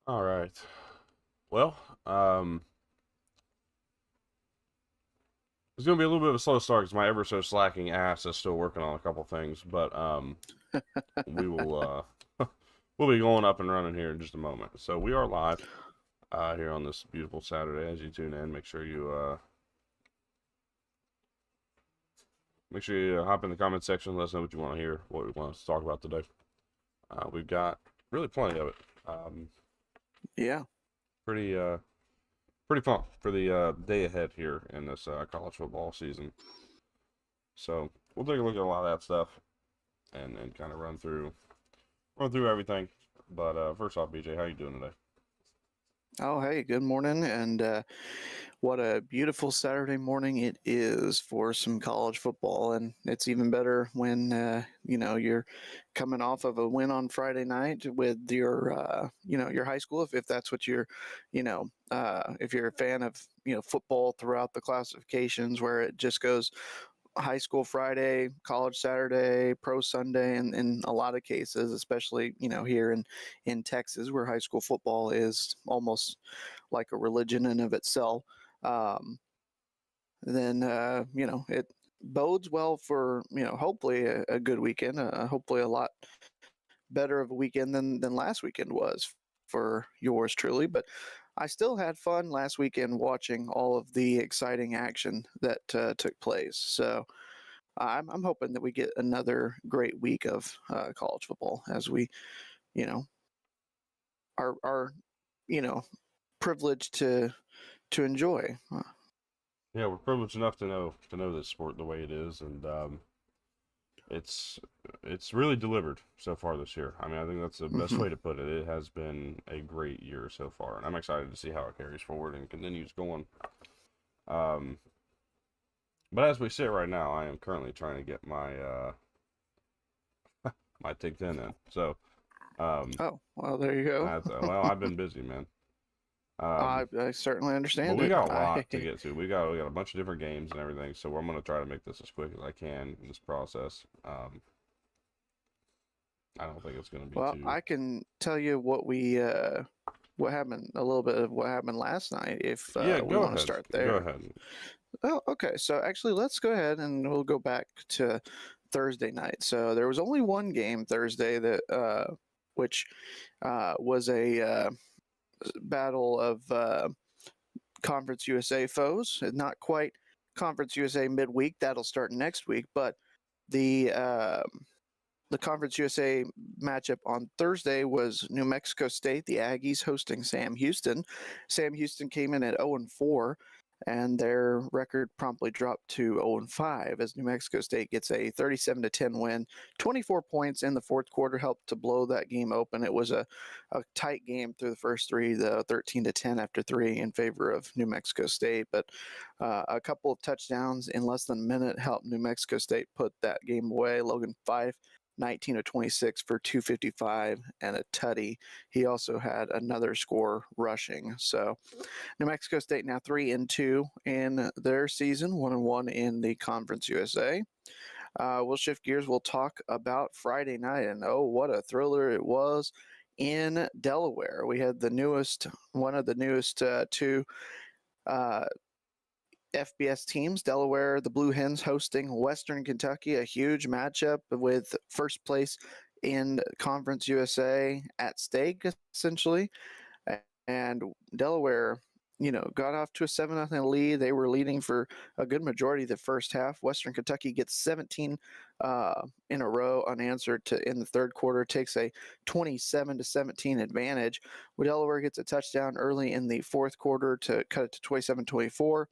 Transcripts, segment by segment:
All right. Well, it's going to be a little bit of a slow start because my ever so slacking ass is still working on a couple things, but we will we'll be going up and running here in just a moment. So we are live here on this beautiful Saturday. As you tune in, make sure you hop in the comment section. Let us know what you want to hear, what we want us to talk about today. We've got really plenty of it. Um, Yeah. pretty pretty pumped for the day ahead here in this college football season. So we'll take a look at a lot of that stuff and kind of run through everything. But first off, BJ, how you doing today? Oh, hey, good morning. And what a beautiful Saturday morning it is for some college football. And it's even better when, you're coming off of a win on Friday night with your high school, if that's what you're, if you're a fan of, football throughout the classifications where it just goes high school Friday, college Saturday, pro Sunday, and in a lot of cases, especially here in Texas, where high school football is almost like a religion in of itself. Um, then it bodes well for hopefully a good weekend, hopefully a lot better of a weekend than last weekend was for yours truly. But I still had fun last weekend watching all of the exciting action that took place. So I'm hoping that we get another great week of college football as we, you know, are you know, privileged to enjoy. Yeah, we're privileged enough to know this sport the way it is, and it's it's really delivered so far this year. I mean, I think that's the best Hmm. way to put it. It has been a great year so far, and I'm excited to see how it carries forward and continues going. Um, but as we sit right now, I am currently trying to get my Take 10 in. So, um, Oh, well, there you go. well, I've been busy, man. Um, I certainly but understand we it. got a lot to get to. We got a bunch of different games and everything. So I'm gonna try to make this as quick as I can in this process. I don't think it's gonna be Well, too. I can tell you what happened, a little bit of what happened last night, if Yeah, we go want to ahead. start Go there. ahead. Oh, okay. So actually, let's go ahead and we'll go back to Thursday night. So there was only one game Thursday that, which was a battle of Conference USA foes. Not quite Conference USA midweek. That'll start next week, but the uh, the Conference USA matchup on Thursday was New Mexico State, the Aggies hosting Sam Houston. Sam Houston came in at 0-4, and their record promptly dropped to 0-5 as New Mexico State gets a 37-10 win. 24 points in the fourth quarter helped to blow that game open. It was a tight game through the first three, the 13-10 after three in favor of New Mexico State, but a couple of touchdowns in less than a minute helped New Mexico State put that game away. Logan Fife 19 of 26 for 255 and a tutty. He also had another score rushing. So New Mexico State now 3-2 in their season, 1-1 in the Conference USA. We'll shift gears. We'll talk about Friday night, and oh, what a thriller it was in Delaware. We had one of the newest two uh, FBS teams. Delaware, the Blue Hens hosting Western Kentucky, a huge matchup with first place in Conference USA at stake, essentially. And Delaware, got off to a 7-0 lead. They were leading for a good majority of the first half. Western Kentucky gets 17 in a row unanswered in the third quarter, takes a 27-17 advantage. Delaware gets a touchdown early in the fourth quarter to cut it to 27-24.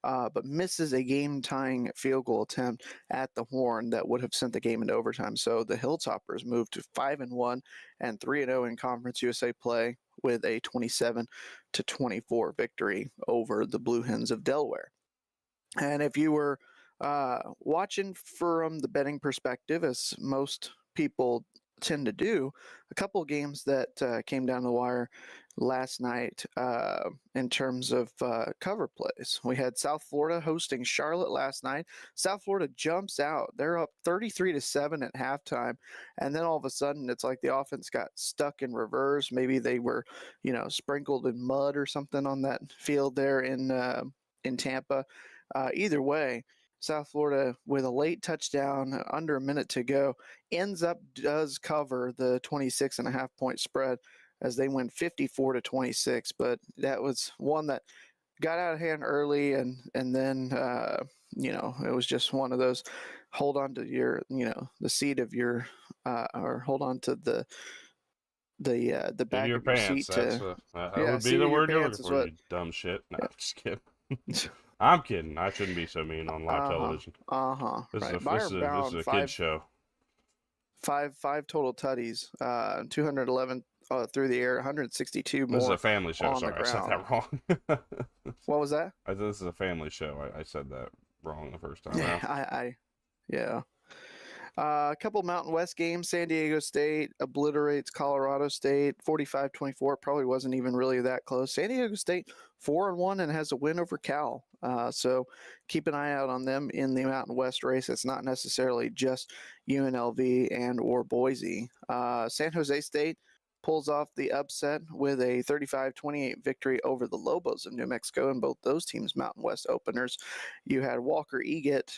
But misses a game-tying field goal attempt at the horn that would have sent the game into overtime. So the Hilltoppers moved to 5-1 and 3-0 in Conference USA play with a 27-24 victory over the Blue Hens of Delaware. And if you were watching from the betting perspective, as most people tend to do. A couple of games that came down the wire last night in terms of cover plays. We had South Florida hosting Charlotte last night. South Florida jumps out. They're up 33-7 at halftime, and then all of a sudden it's like the offense got stuck in reverse. Maybe they were, sprinkled in mud or something on that field there in Tampa. Either way, South Florida with a late touchdown under a minute to go does cover the 26.5 point spread as they win 54-26. But that was one that got out of hand early, and then it was just one of those hold on to your the seat of your or hold on to the back your of your pants. seat to That would be the word you're looking for. You dumb shit. No, I'm just kidding. I'm kidding. I shouldn't be so mean on live television. This is a kid show. Five total tutties, 211 through the air, 162 more. This is a family show. Sorry, I said that wrong. What was that? This is a family show. I said that wrong the first time. Yeah. A couple Mountain West games. San Diego State obliterates Colorado State 45-24. Probably wasn't even really that close. San Diego State 4-1 and has a win over Cal. So keep an eye out on them in the Mountain West race. It's not necessarily just UNLV and or Boise. San Jose State pulls off the upset with a 35-28 victory over the Lobos of New Mexico, and both those teams' Mountain West openers. You had Walker Eget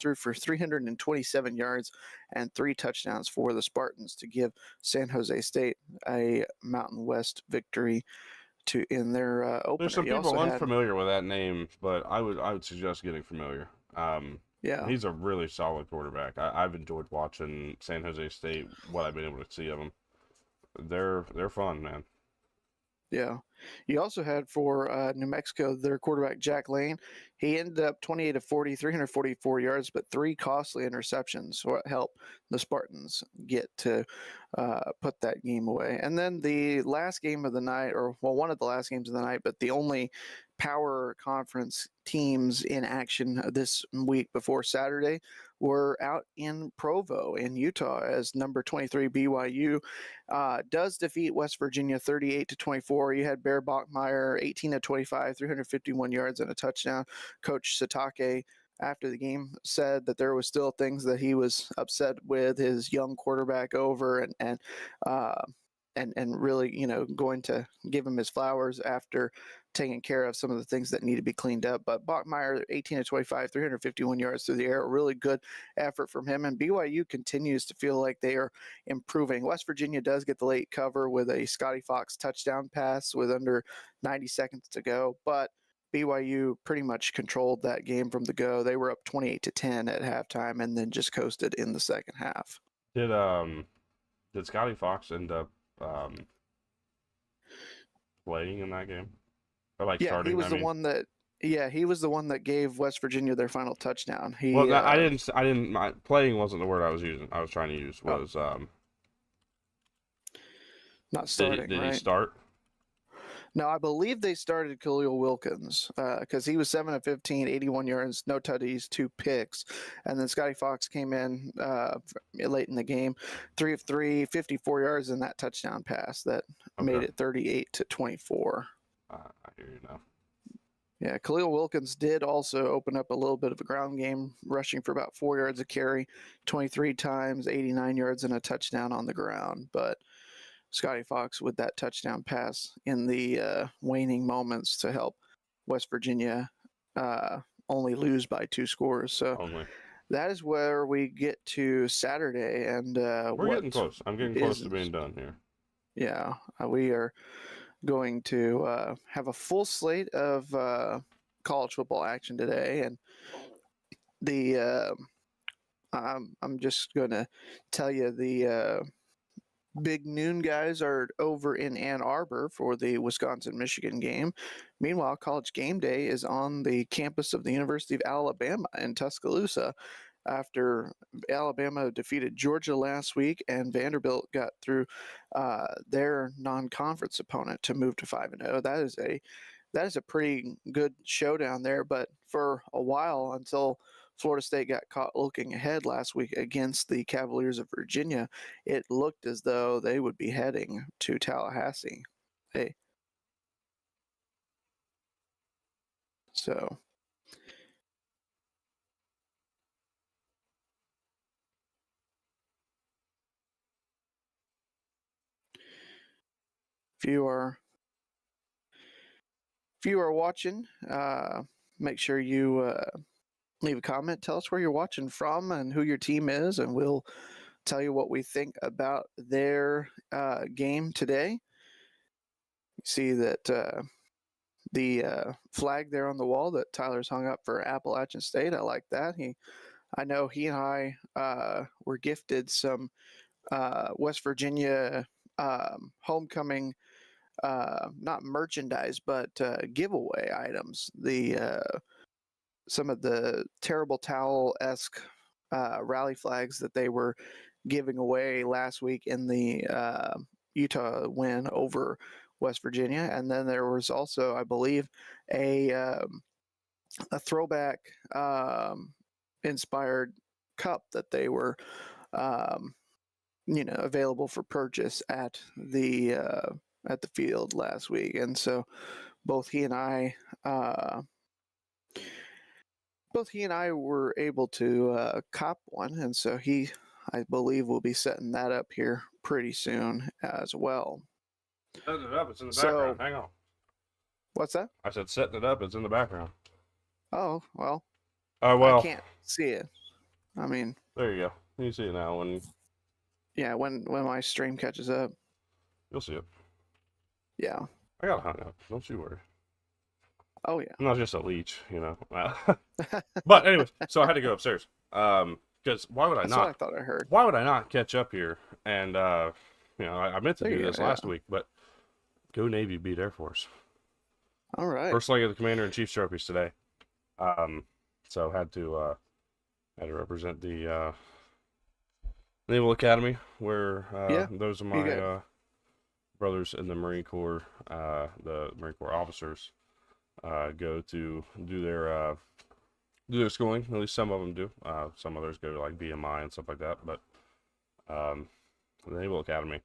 threw for 327 yards and 3 touchdowns for the Spartans to give San Jose State a Mountain West victory in their opener. There's some people unfamiliar with that name, but I would suggest getting familiar. Yeah, he's a really solid quarterback. I've enjoyed watching San Jose State, what I've been able to see of them. They're fun, man. Yeah. You also had for New Mexico, their quarterback, Jack Lane. He ended up 28 of 40, 344 yards, but 3 costly interceptions. What helped the Spartans get to put that game away. And then the last game of the night, one of the last games of the night, but the only power conference teams in action this week before Saturday were out in Provo in Utah as number 23 BYU does defeat West Virginia 38-24. You had Bear Bachmeier 18-25, 351 yards and a touchdown. Coach Satake after the game said that there was still things that he was upset with his young quarterback over and really, going to give him his flowers after taking care of some of the things that need to be cleaned up. But Bachmeier, 18-25, 351 yards through the air, a really good effort from him. And BYU continues to feel like they are improving. West Virginia does get the late cover with a Scotty Fox touchdown pass with under 90 seconds to go. But BYU pretty much controlled that game from the go. They were up 28-10 at halftime and then just coasted in the second half. Did Scotty Fox end up playing in that game? Or starting? He was the one that. Yeah, he was the one that gave West Virginia their final touchdown. I didn't. Playing wasn't the word I was using. I was trying to use was not starting. Did right? he start? No, I believe they started Khalil Wilkins because he was 7 of 15, 81 yards, no tutties, 2 picks. And then Scotty Fox came in late in the game, 3 of 3, 54 yards, and that touchdown pass that made it 38-24. I hear you now. Yeah, Khalil Wilkins did also open up a little bit of a ground game, rushing for about 4 yards a carry, 23 times, 89 yards, and a touchdown on the ground. But Scotty Fox with that touchdown pass in the waning moments to help West Virginia only lose by 2 scores. So that is where we get to Saturday. And we're getting close. I'm getting close to being done here. Yeah, we are going to have a full slate of college football action today. And I'm just going to tell you the big noon guys are over in Ann Arbor for the Wisconsin-Michigan game. Meanwhile, College Game Day is on the campus of the University of Alabama in Tuscaloosa after Alabama defeated Georgia last week and Vanderbilt got through their non-conference opponent to move to 5-0. That is a pretty good showdown there, but for a while until Florida State got caught looking ahead last week against the Cavaliers of Virginia, it looked as though they would be heading to Tallahassee. Hey. So if you are watching, make sure you leave a comment. Tell us where you're watching from and who your team is, and we'll tell you what we think about their game today. You see that the flag there on the wall that Tyler's hung up for Appalachian State. I like that. I know he and I were gifted some West Virginia homecoming, not merchandise, but giveaway items. Some of the terrible towel-esque rally flags that they were giving away last week in the Utah win over West Virginia. And then there was also, I believe, a throwback inspired cup that they were available for purchase at the field last week. And so both he and I were able to cop one, and so I believe, will be setting that up here pretty soon as well. Setting it up, it's in the background. Hang on. What's that? I said setting it up, it's in the background. Oh, well. Well. I can't see it. I mean. There you go. You see it now. When my stream catches up. You'll see it. Yeah. I got hung up. Don't you worry. Oh, yeah. I'm not just a leech, But anyways, so I had to go upstairs. Because why would I That's not? what I thought I heard. Why would I not catch up here? And, I meant to do this last week, but go Navy, beat Air Force. All right. First leg of the Commander-in-Chief's trophies today. So had to represent the Naval Academy, where those are my brothers in the Marine Corps, the Marine Corps officers. Go to do their schooling. At least some of them do. Some others go to like BMI and stuff like that. But the Naval Academy.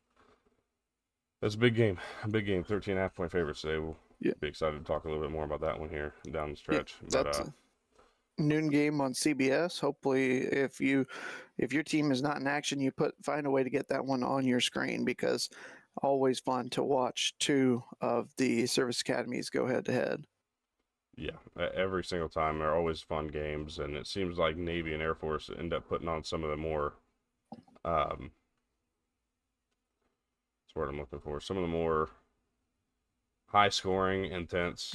That's a big game. 13.5 point favorites today. We'll be excited to talk a little bit more about that one here down the stretch. Yeah, that's a noon game on CBS. Hopefully, if your team is not in action, you find a way to get that one on your screen, because always fun to watch two of the service academies go head to head. Yeah, every single time. They're always fun games, and it seems like Navy and Air Force end up putting on some of the more, that's what I'm looking for, some of the more high-scoring, intense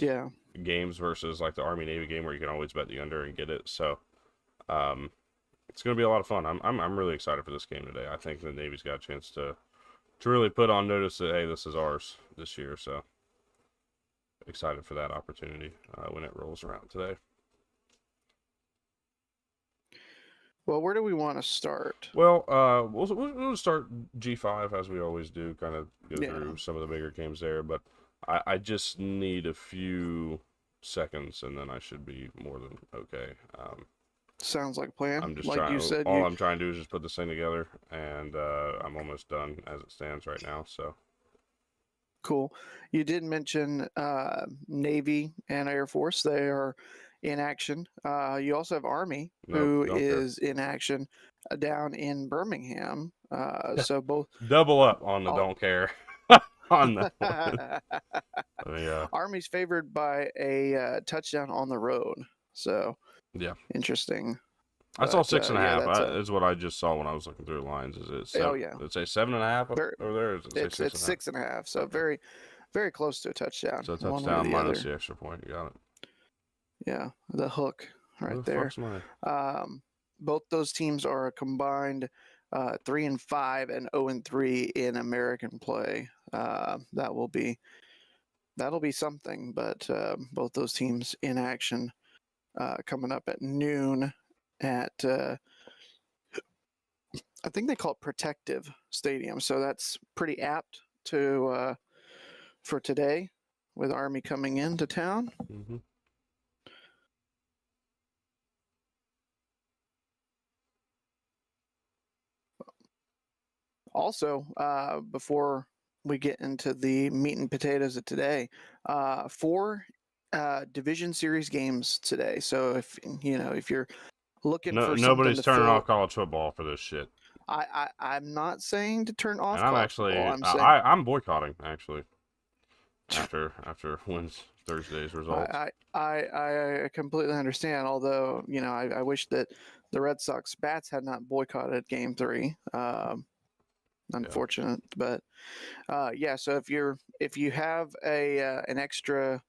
games versus like the Army-Navy game where you can always bet the under and get it. So it's going to be a lot of fun. I'm really excited for this game today. I think the Navy's got a chance to really put on notice that, hey, this is ours this year. So excited for that opportunity when it rolls around today. Well, where do we want to start? Well, we'll start G5 as we always do, kind of go through some of the bigger games there. But I just need a few seconds, and then I should be more than okay. Sounds like a plan. I'm just like trying. You said, I'm trying to do is just put this thing together, and I'm almost done as it stands right now. So cool. You did mention Navy and Air Force. They are in action. You also have Army, who is in action down in Birmingham. So both double up on the don't care. On that one. Army's favored by a touchdown on the road. So interesting. I saw 6.5. Is what I just saw when I was looking through the lines. Is it? Let's say 7.5 over there. Is it it's 6.5. So very, very close to a touchdown. So a touchdown minus the extra point. You got it. Yeah, the hook right there. Both those teams are a combined 3-5 and 0-3 in American play. That'll be something. But both those teams in action coming up at noon at I think they call it Protective Stadium. So that's pretty apt to for today, with Army coming into town. Mm-hmm. Also, before we get into the meat and potatoes of today, 4 division series games today. So if you're looking No, for something nobody's to turning off fill, college football for this shit. I'm not saying to turn And off I'm college football. actually, I'm saying I'm boycotting actually after Thursday's results. I completely understand. Although I wish that the Red Sox bats had not boycotted Game 3. Yeah. Unfortunate, but yeah. So if you have an extra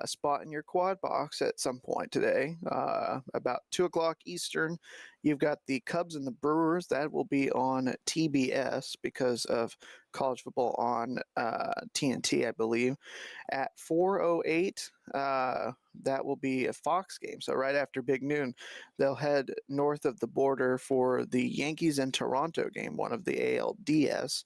spot in your quad box at some point today, about 2 o'clock Eastern, you've got the Cubs and the Brewers. That will be on TBS because of college football on TNT, I believe. At 4:08, that will be a Fox game. So right after Big Noon, they'll head north of the border for the Yankees and Toronto game, one of the ALDS.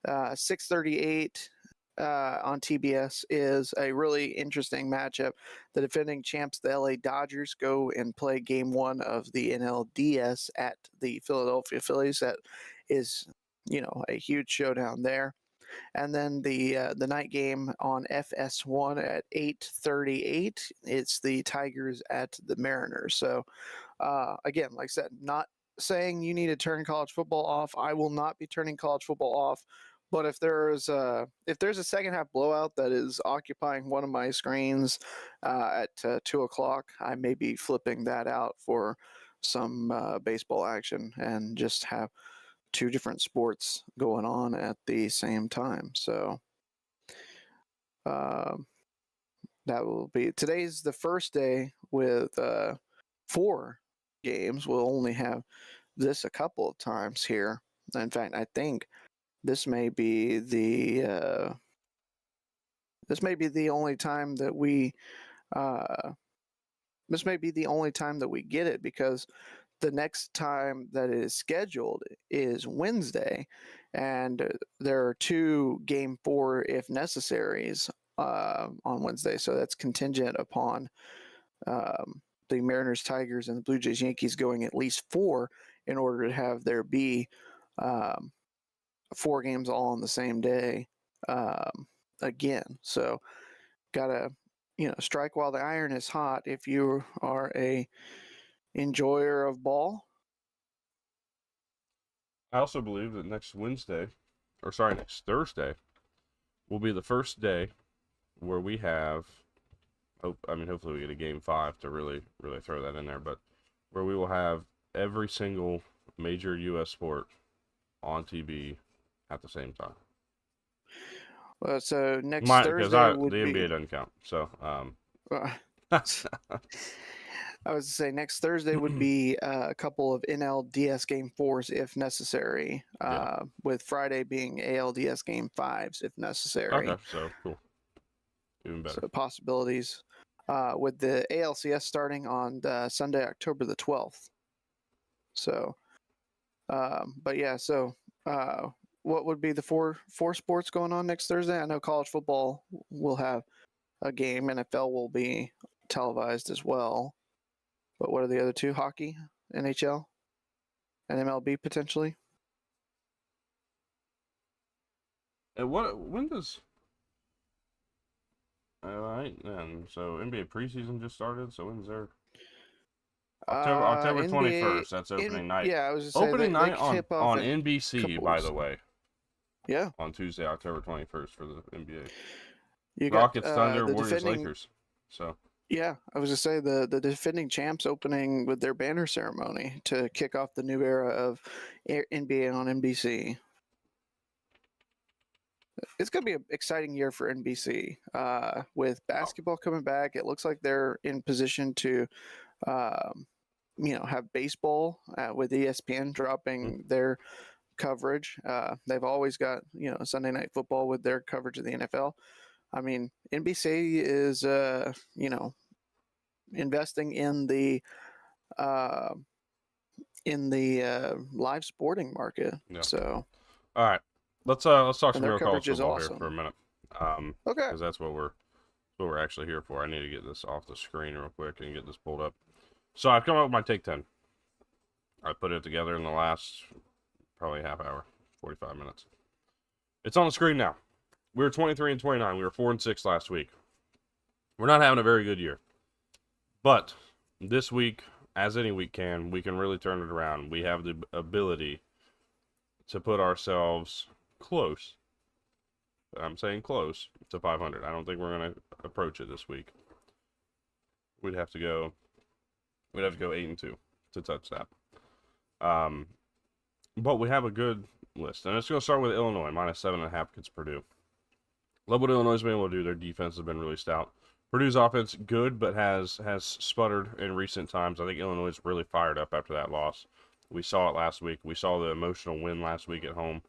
6:38 on TBS is a really interesting matchup. The defending champs, the LA Dodgers, go and play game 1 of the NLDS at the Philadelphia Phillies. That is, a huge showdown there. And then the night game on FS1 at 8:38, it's the Tigers at the Mariners. So again, like I said, not saying you need to turn college football off. I will not be turning college football off. But if there's a second half blowout that is occupying one of my screens at 2 o'clock, I may be flipping that out for some baseball action and just have 2 different sports going on at the same time. So uh, that will be today's the first day with 4 games. We'll only have this a couple of times here. In fact, I think this may be the only time that we this may be the only time that we get it, because the next time that it is scheduled is Wednesday, and there are 2 game 4 if necessaries on Wednesday. So that's contingent upon the Mariners, Tigers, and the Blue Jays, Yankees going at least 4 in order to have there be 4 games all on the same day again. So gotta strike while the iron is hot if you are a enjoyer of ball. I also believe that next Thursday, will be the first day where we have, hopefully we get a game 5 to really throw that in there, but where we will have every single major U.S. sport on TV at the same time. So next Thursday would the be. NBA doesn't count, so I was to say next Thursday would be a couple of NLDS game 4s if necessary, with Friday being ALDS game 5s if necessary. Okay, so cool, even better. So possibilities with the ALCS starting on Sunday, October the 12th. So, but yeah, so what would be the four sports going on next Thursday? I know college football will have a game. NFL will be televised as well. But what are the other 2? Hockey, NHL, and MLB potentially? And when does... All right, then. So NBA preseason just started. So when's their... October 21st. That's opening night. Yeah, I was just opening saying night on NBC, by the way. Yeah. On Tuesday, October 21st for the NBA. You Rockets, got Thunder, Warriors, Lakers. So. Yeah, I was just say the defending champs opening with their banner ceremony to kick off the new era of NBA on NBC. It's going to be an exciting year for NBC with basketball coming back. It looks like they're in position to, have baseball with ESPN dropping their coverage. They've always got Sunday Night Football with their coverage of the NFL. I mean, NBC is investing in the live sporting market. Yeah. So, all right, let's talk some real real college football awesome. here for a minute. Okay. Because that's what we're actually here for. I need to get this off the screen real quick and get this pulled up. So I've come up with my Take 10. I put it together in the last probably half hour, 45 minutes. It's on the screen now. We were 23-29. We were 4-6 last week. We're not having a very good year. But this week, as any week can, we can really turn it around. We have the ability to put ourselves close. I'm saying close to 500. I don't think we're going to approach it this week. We'd have to go 8-2 to touch that. But we have a good list. And it's going to start with Illinois, minus 7.5 against Purdue. Love what Illinois has been able to do. Their defense has been really stout. Purdue's offense, good, but has sputtered in recent times. I think Illinois is really fired up after that loss. We saw it last week. We saw the emotional win last week at home.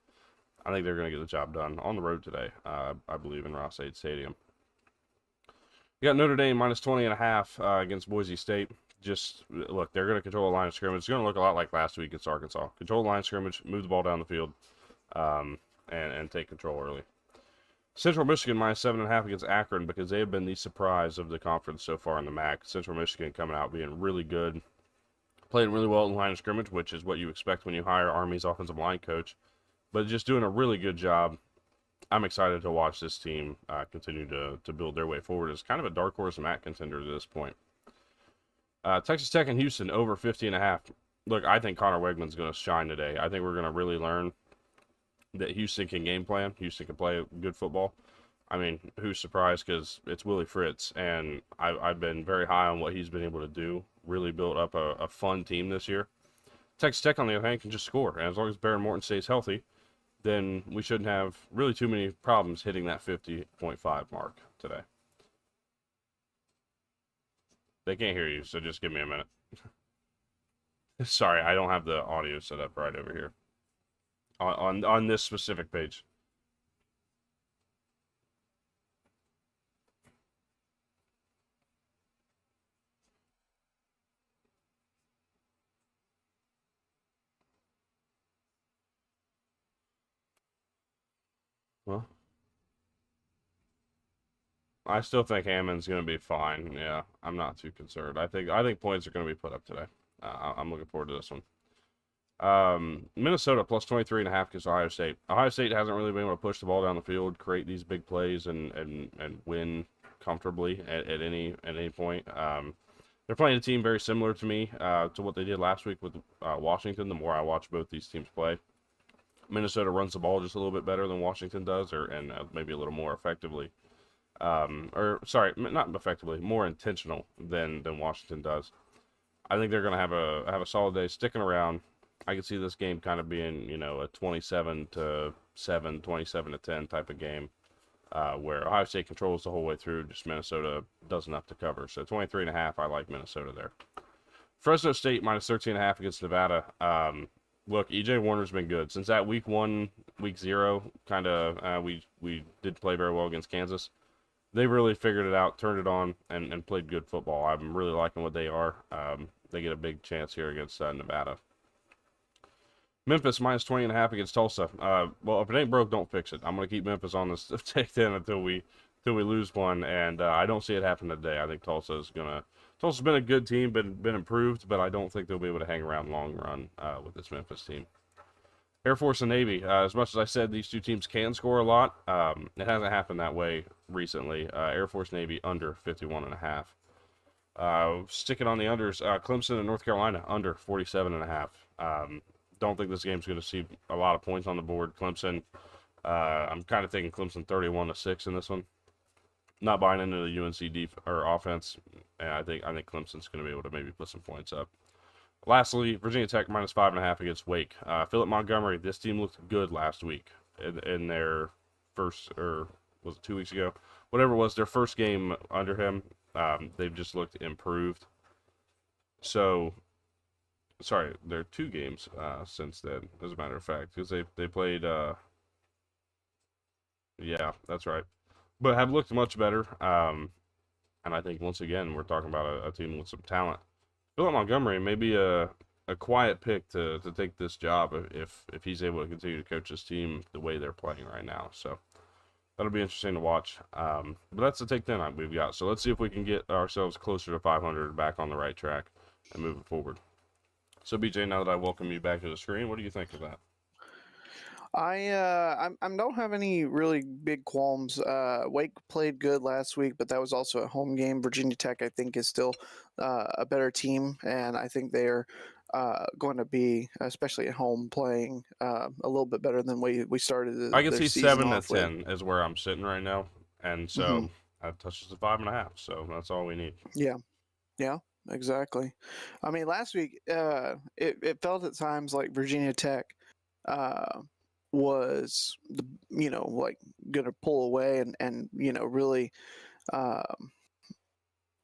I think they're going to get the job done on the road today, I believe, in Ross-Ade Stadium. You got Notre Dame minus 20.5 against Boise State. Just, look, they're going to control the line of scrimmage. It's going to look a lot like last week against Arkansas. Control the line of scrimmage, move the ball down the field, and take control early. Central Michigan minus 7.5 against Akron because they have been the surprise of the conference so far in the MAC. Central Michigan coming out being really good, playing really well in line of scrimmage, which is what you expect when you hire Army's offensive line coach, but just doing a really good job. I'm excited to watch this team continue to build their way forward. It's kind of a dark horse MAC contender to this point. Texas Tech and Houston over 50.5. Look, I think Connor Wegman's going to shine today. I think we're going to really learn that Houston can game plan. Houston can play good football. I mean, who's surprised because it's Willie Fritz, and I've been very high on what he's been able to do. Really built up a fun team this year. Texas Tech, on the other hand, can just score. And as long as Baron Morton stays healthy, then we shouldn't have really too many problems hitting that 50.5 mark today. They can't hear you, so just give me a minute. Sorry, I don't have the audio set up right over here. On this specific page. Well, I still think Hammond's going to be fine. Yeah, I'm not too concerned. I think points are going to be put up today. I'm looking forward to this one. Minnesota plus 23.5 against Ohio State. Ohio State hasn't really been able to push the ball down the field, create these big plays, and win comfortably at any point. They're playing a team very similar to me to what they did last week with Washington. The more I watch both these teams play, Minnesota runs the ball just a little bit better than Washington does, and maybe a little more effectively. Not effectively, more intentional than Washington does. I think they're going to have a solid day sticking around. I could see this game kind of being, a 27-7, 27-10 type of game, where Ohio State controls the whole way through. Just Minnesota does enough to cover. So 23.5, I like Minnesota there. Fresno State minus 13.5 against Nevada. Look, EJ Warner's been good since that week 0. Kind of, we did play very well against Kansas. They really figured it out, turned it on, and played good football. I'm really liking what they are. They get a big chance here against Nevada. Memphis minus 20.5 against Tulsa. Well, if it ain't broke, don't fix it. I'm going to keep Memphis on this take 10 until we lose one, and I don't see it happen today. I think Tulsa's been a good team, been improved, but I don't think they'll be able to hang around long run with this Memphis team. Air Force and Navy. As much as I said these two teams can score a lot, it hasn't happened that way recently. Air Force Navy under 51.5. Sticking on the unders, Clemson and North Carolina under 47.5. Don't think this game's going to see a lot of points on the board. Clemson, I'm kind of thinking Clemson 31-6 in this one. Not buying into the UNC offense, and I think Clemson's going to be able to maybe put some points up. Lastly, Virginia Tech minus 5.5 against Wake. Philip Montgomery, this team looked good last week in their first, or was it 2 weeks ago? Whatever it was, their first game under him. They've just looked improved. So, sorry, there are 2 games since then, as a matter of fact, because they played. Yeah, that's right, but have looked much better. And I think once again we're talking about a team with some talent. Philip Montgomery may be a quiet pick to take this job if he's able to continue to coach his team the way they're playing right now. So that'll be interesting to watch. But that's the take 10 we've got. So let's see if we can get ourselves closer to 500, back on the right track, and moving forward. So BJ, now that I welcome you back to the screen, what do you think of that? I don't have any really big qualms. Wake played good last week, but that was also a home game. Virginia Tech, I think, is still a better team, and I think they're going to be, especially at home, playing a little bit better than we started I can their see season 7 to off with. 10 is where I'm sitting right now, and Hmm. so that touches the 5.5. So that's all we need. Yeah, yeah, exactly. I mean, last week it felt at times like Virginia Tech uh, was like going to pull away and really um,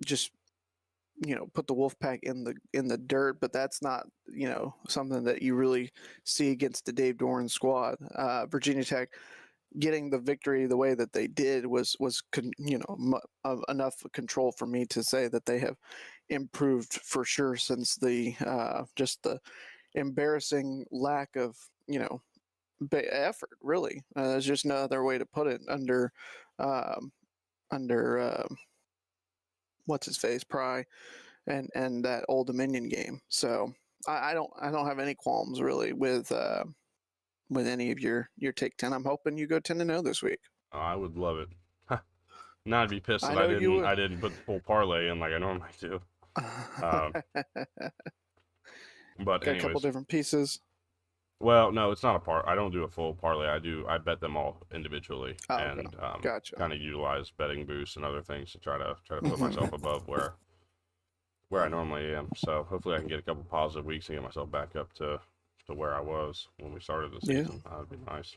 just put the Wolfpack in the dirt, but that's not something that you really see against the Dave Doran squad. Virginia Tech getting the victory the way that they did was enough control for me to say that they have improved for sure since the just the embarrassing lack of effort. Really, there's just no other way to put it um, under what's his face Pry and that Old Dominion game. So I don't have any qualms really with any of your take 10. I'm hoping you go 10-0 this week. I would love it. Now I'd be pissed I that know you I would. didn't put the full parlay in like I normally do. Uh, but Got a couple anyways, different pieces. well, no, it's not a I don't do a full parlay. I bet them all individually Oh, okay, and gotcha. kind of utilize betting boosts and other things to try to put Hmm. myself above where I normally am. So hopefully I can get a couple positive weeks and get myself back up to where I was when we started the Yeah. season. That would be nice.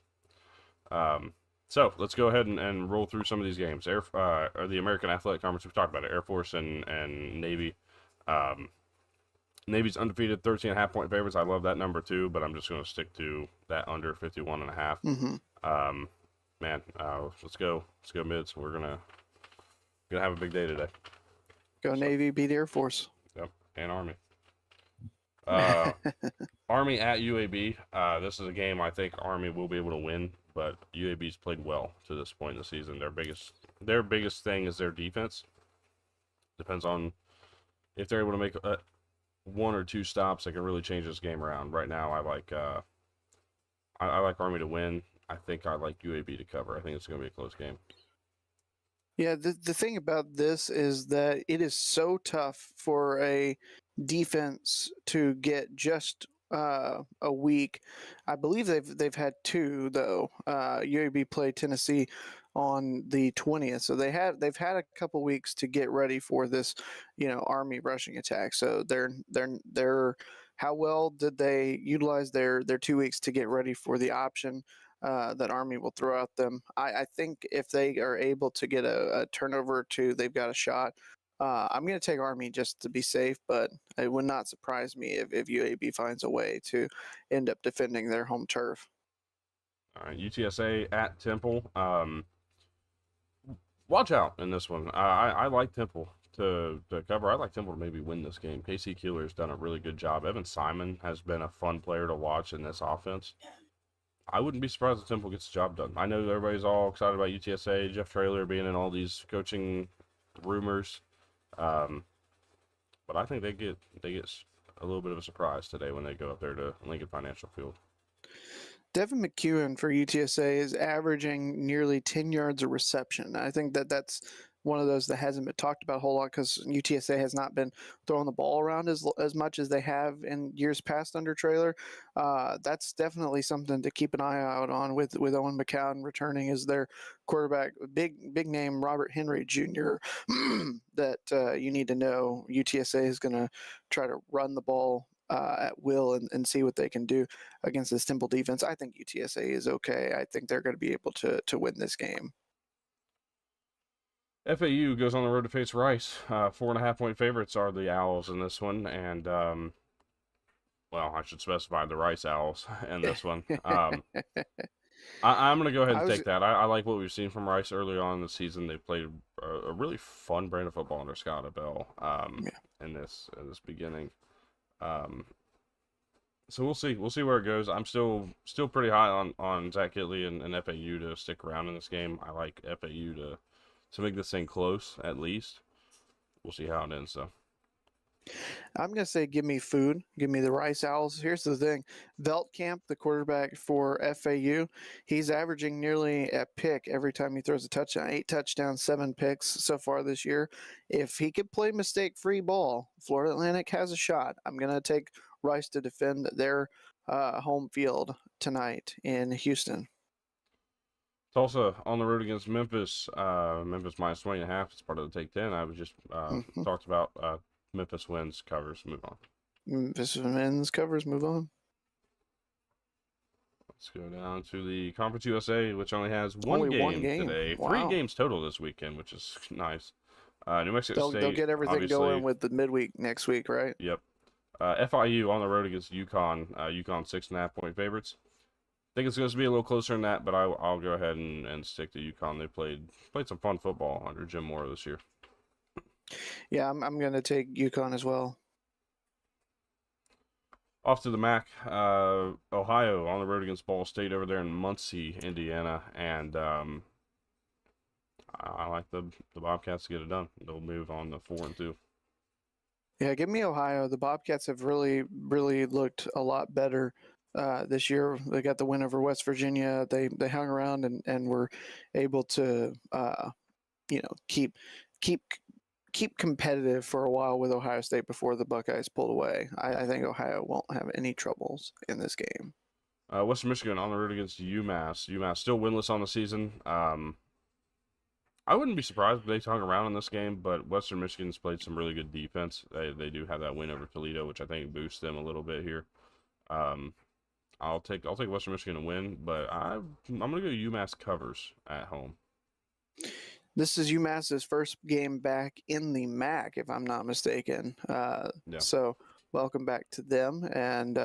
Um, so let's go ahead and roll through some of these games. Or the American Athletic Conference, we've talked about it. Air Force and Navy. Um, Navy's undefeated, 13.5 point favorites. I love that number too, but I'm just going to stick to that under 51.5. Hmm. Um, man, let's go. Let's go mids. We're gonna have a big day today. Go So, Navy, beat Air Force. yep, and Army. Uh, Army at UAB. This is a game I think Army will be able to win, but UAB's played well to this point in the season. Their biggest thing is their defense. Depends on if they're able to make one or two stops that can really change this game around. Right now, I like Army to win. I think I like UAB to cover. I think it's going to be a close game. Yeah, the thing about this is that it is so tough for a defense to get just a week. I believe they've had two though. UAB played Tennessee on the 20th, so they've had a couple weeks to get ready for this, Army rushing attack. So they're how well did they utilize their 2 weeks to get ready for the option that Army will throw at them? I think if they are able to get a turnover or two, they've got a shot. I'm going to take Army just to be safe, but it would not surprise me if UAB finds a way to end up defending their home turf. All right, UTSA at Temple. Watch out in this one. I like Temple to cover. I like Temple to maybe win this game. KC Keeler's done a really good job. Evan Simon has been a fun player to watch in this offense. I wouldn't be surprised if Temple gets the job done. I know everybody's all excited about UTSA, Jeff Traylor being in all these coaching rumors, um, but I think they get a little bit of a surprise today when they go up there to Lincoln Financial Field. Devin McEwen for UTSA is averaging nearly 10 yards a reception. I think that's one of those that hasn't been talked about a whole lot because UTSA has not been throwing the ball around as much as they have in years past under Traylor. That's definitely something to keep an eye out on with Owen McCown returning as their quarterback. Big name Robert Henry Jr. that you need to know. UTSA is going to try to run the ball at will and see what they can do against this Temple defense. I think UTSA is okay. I think they're going to be able to win this game. FAU goes on the road to face Rice. 4.5 point favorites are the Owls in this one, and well, I should specify the Rice Owls in this one. I'm going to go ahead I and was take that. I like what we've seen from Rice early on in the season. They played a really fun brand of football under Scott Abell yeah. in this beginning. Um, so we'll see. We'll see where it goes. I'm still pretty high on Zach Kitley and FAU to stick around in this game. I like FAU to make this thing close at least. We'll see how it ends though. I'm going to say give me food. Give me the Rice Owls. Here's the thing. Veltkamp, the quarterback for FAU, he's averaging nearly a pick every time he throws a touchdown. 8 touchdowns, 7 picks so far this year. If he could play mistake-free ball, Florida Atlantic has a shot. I'm going to take Rice to defend their home field tonight in Houston. Tulsa on the road against Memphis. Memphis minus 20.5. It's part of the take 10. I was just talked about Memphis wins, covers, move on. Memphis wins, covers, move on. Let's go down to the Conference USA, which only has Only one game today. Wow. 3 games total this weekend, which is nice. New Mexico State. They'll get everything obviously going with the midweek next week, right? Yep. FIU on the road against UConn. UConn 6.5-point favorites. I think it's going to be a little closer than that, but I'll go ahead and stick to UConn. They played some fun football under Jim Moore this year. Yeah, I'm going to take UConn as well. Off to the MAC, Ohio on the road against Ball State over there in Muncie, Indiana, and I like the Bobcats to get it done. They'll move on to 4-2. Yeah, give me Ohio. The Bobcats have really looked a lot better this year. They got the win over West Virginia. They hung around and were able to keep competitive for a while with Ohio State before the Buckeyes pulled away. I think Ohio won't have any troubles in this game. Western Michigan on the road against UMass. UMass still winless on the season. I wouldn't be surprised if they hung around in this game, but Western Michigan's played some really good defense. They do have that win over Toledo, which I think boosts them a little bit here. I'll take Western Michigan to win, but I'm gonna go UMass covers at home. This is UMass's first game back in the MAC, if I'm not mistaken. So welcome back to them, and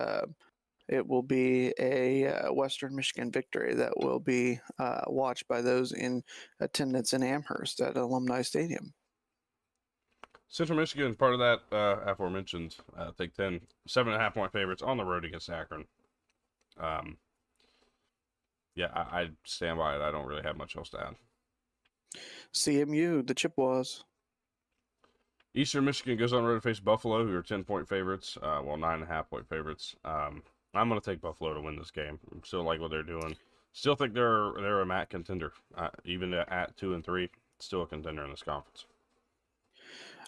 it will be a Western Michigan victory that will be watched by those in attendance in Amherst at Alumni Stadium. Central Michigan, part of that aforementioned take 10, 7.5-point favorites on the road against Akron. I stand by it. I don't really have much else to add. CMU, the Chippewas. Eastern Michigan goes on the road to face Buffalo, who are 10-point favorites, 9.5-point favorites. I'm going to take Buffalo to win this game. I still like what they're doing. Still think they're a MAC contender. Even at 2-3, still a contender in this conference.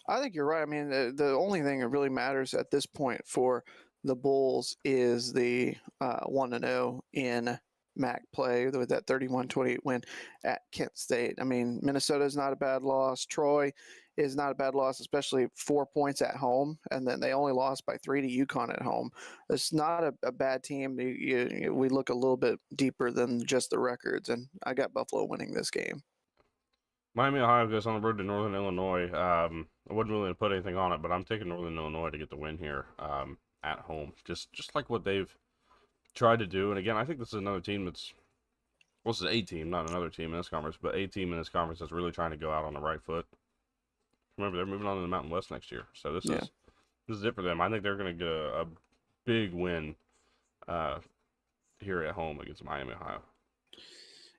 I think you're right. I mean, the only thing that really matters at this point for the Bulls is the 1-0 in MAC play with that 31-28 win at Kent State. I mean, Minnesota is not a bad loss. Troy is not a bad loss, especially 4 points at home, and then they only lost by 3 to UConn at home. It's not a bad team. We look a little bit deeper than just the records, and I got Buffalo winning this game. Miami, Ohio goes on the road to Northern Illinois. I wasn't willing to put anything on it, but I'm taking Northern Illinois to get the win here at home. Just like what they've tried to do. And again, I think this is another team this is a team, not another team in this conference, but a team in this conference that's really trying to go out on the right foot. Remember, they're moving on to the Mountain West next year, so this is it for them. I think they're going to get a big win here at home against Miami, Ohio.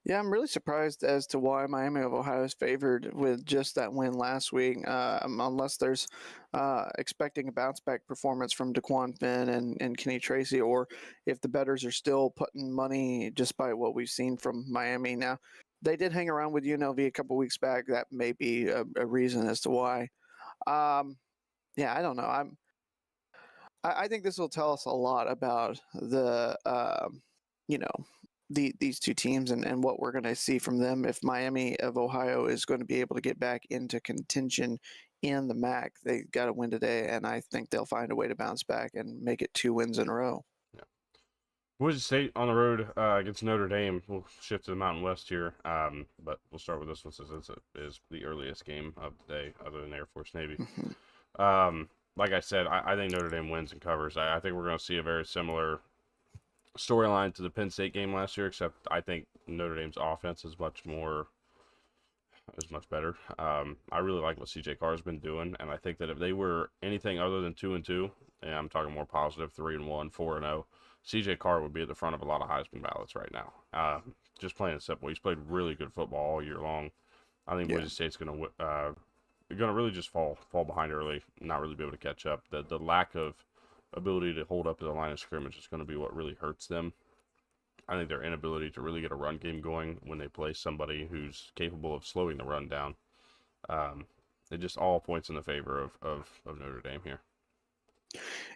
Yeah, I'm really surprised as to why Miami of Ohio is favored with just that win last week, unless there's expecting a bounce-back performance from DeQuan Finn and Kenny Tracy, or if the bettors are still putting money just by what we've seen from Miami. Now, they did hang around with UNLV a couple weeks back. That may be a reason as to why. I don't know. I think this will tell us a lot about the these two teams and what we're going to see from them if Miami of Ohio is going to be able to get back into contention in the MAC. They got to win today, and I think they'll find a way to bounce back and make it 2 wins in a row. Yeah. Boise State on the road against Notre Dame. We'll shift to the Mountain West here, but we'll start with this one since it is the earliest game of the day other than Air Force Navy. Like I said, I think Notre Dame wins and covers. I think we're going to see a very similar storyline to the Penn State game last year, except I think Notre Dame's offense is much better. I really like what CJ Carr's been doing, and I think that if they were anything other than 2-2, and I'm talking more positive, 3-1, 4-0, CJ Carr would be at the front of a lot of Heisman ballots right now. Just plain and simple. He's played really good football all year long. I think Boise State's going to going to really just fall behind early, not really be able to catch up. The lack of ability to hold up to the line of scrimmage is going to be what really hurts them. I think their inability to really get a run game going when they play somebody who's capable of slowing the run down, it just all points in the favor of Notre Dame here.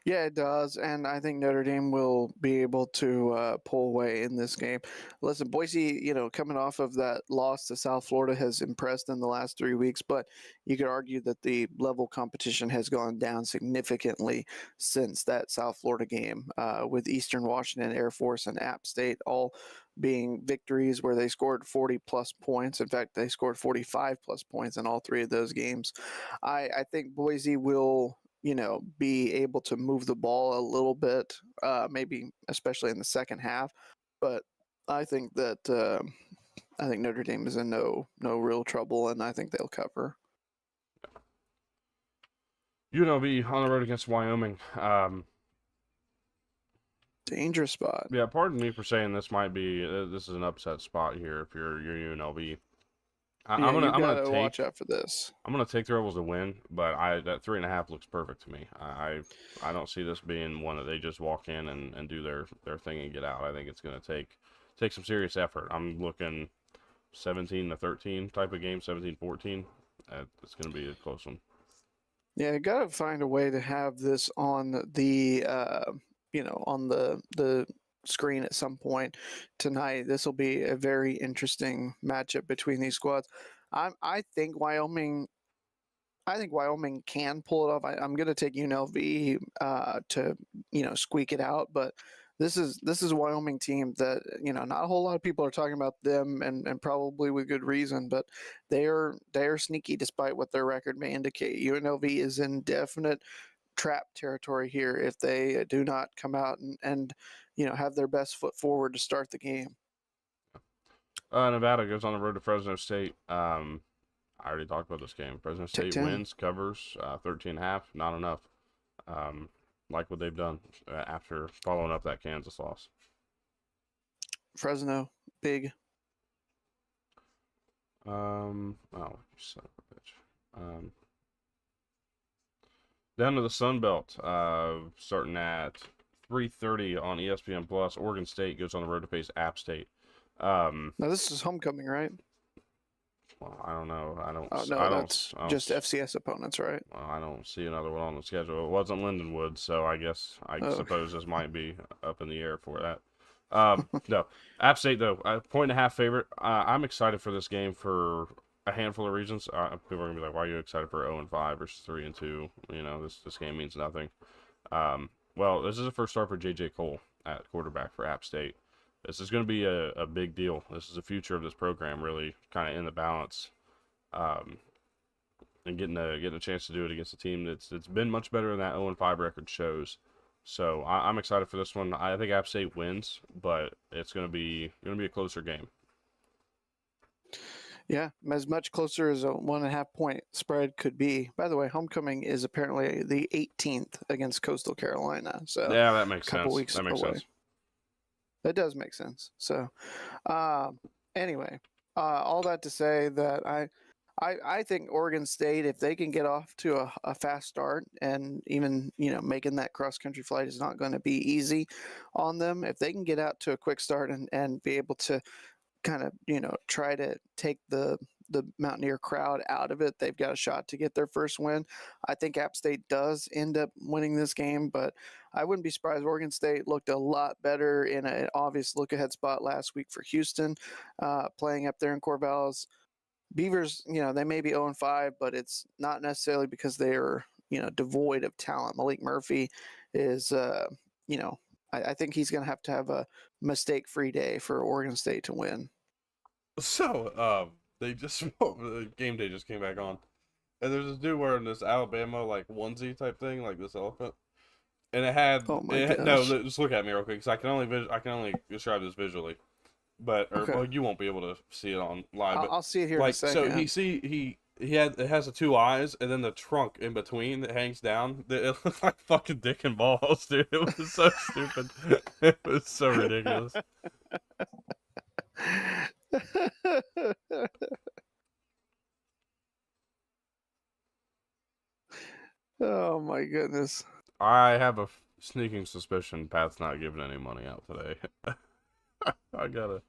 Yeah, it does, and I think Notre Dame will be able to pull away in this game. Listen, Boise, coming off of that loss to South Florida has impressed in the last 3 weeks, but you could argue that the level competition has gone down significantly since that South Florida game, with Eastern Washington, Air Force, and App State all being victories where they scored 40 plus points. In fact, they scored 45 plus points in all 3 of those games. I think Boise will be able to move the ball a little bit, maybe especially in the second half. But I think that I think Notre Dame is in no real trouble, and I think they'll cover. UNLV on the road against Wyoming. Dangerous spot. Yeah, pardon me for saying this might be this is an upset spot here if you're UNLV. I'm gonna watch out for this. I'm gonna take the Rebels to win, but that 3.5 looks perfect to me. I don't see this being one that they just walk in and do their thing and get out. I think it's gonna take some serious effort. I'm looking 17-13 type of game, 17-14. It's gonna be a close one. Yeah, gotta find a way to have this on the on the screen at some point tonight. This will be a very interesting matchup between these squads. I think Wyoming can pull it off. I'm going to take UNLV to squeak it out, but this is a Wyoming team that not a whole lot of people are talking about them, and probably with good reason. But they are sneaky despite what their record may indicate. UNLV is in definite trap territory here if they do not come out and have their best foot forward to start the game. Nevada goes on the road to Fresno State. I already talked about this game. Fresno State wins, covers 13.5. Not enough. Like what they've done after following up that Kansas loss. Fresno, big. Oh, you son of a bitch. Down to the Sun Belt, starting at 3:30 on ESPN Plus. Oregon State goes on the road to face App State. Now this is homecoming, right? Well, I don't know. That's just FCS opponents, right? Well, I don't see another one on the schedule. It wasn't Lindenwood, so I suppose this might be up in the air for that. No, App State though, 1.5 favorite. I'm excited for this game for a handful of reasons. People are gonna be like, "Why are you excited for 0-5 versus 3-2?" This game means nothing. Well, this is the first start for J.J. Cole at quarterback for App State. This is going to be a big deal. This is the future of this program, really kind of in the balance, and getting a chance to do it against a team that's been much better than that 0-5 record shows. So I'm excited for this one. I think App State wins, but it's going to be a closer game. Yeah, as much closer as a 1.5 point spread could be. By the way, homecoming is apparently the 18th against Coastal Carolina. So yeah, that makes sense. That makes sense. That does make sense. So, anyway, all that to say that I think Oregon State, if they can get off to a fast start, and even making that cross country flight is not going to be easy on them. If they can get out to a quick start and be able to kind of try to take the Mountaineer crowd out of it, they've got a shot to get their first win. I think App State does end up winning this game, but I wouldn't be surprised. Oregon State looked a lot better in an obvious look-ahead spot last week for Houston, playing up there in Corvallis. Beavers, they may be 0-5, but it's not necessarily because they're devoid of talent. Malik Murphy is, I think he's going to have a mistake-free day for Oregon State to win. So, they just game day just came back on, and there's this dude wearing this Alabama onesie type thing, like this elephant, and it had no. Just look at me real quick, because I can only describe this visually, but well, you won't be able to see it on live. But I'll see it here in a second. So it has the 2 eyes, and then the trunk in between that hangs down. It looked like fucking dick and balls, dude. It was so stupid. It was so ridiculous. Oh my goodness. I have a sneaking suspicion Pat's not giving any money out today. I got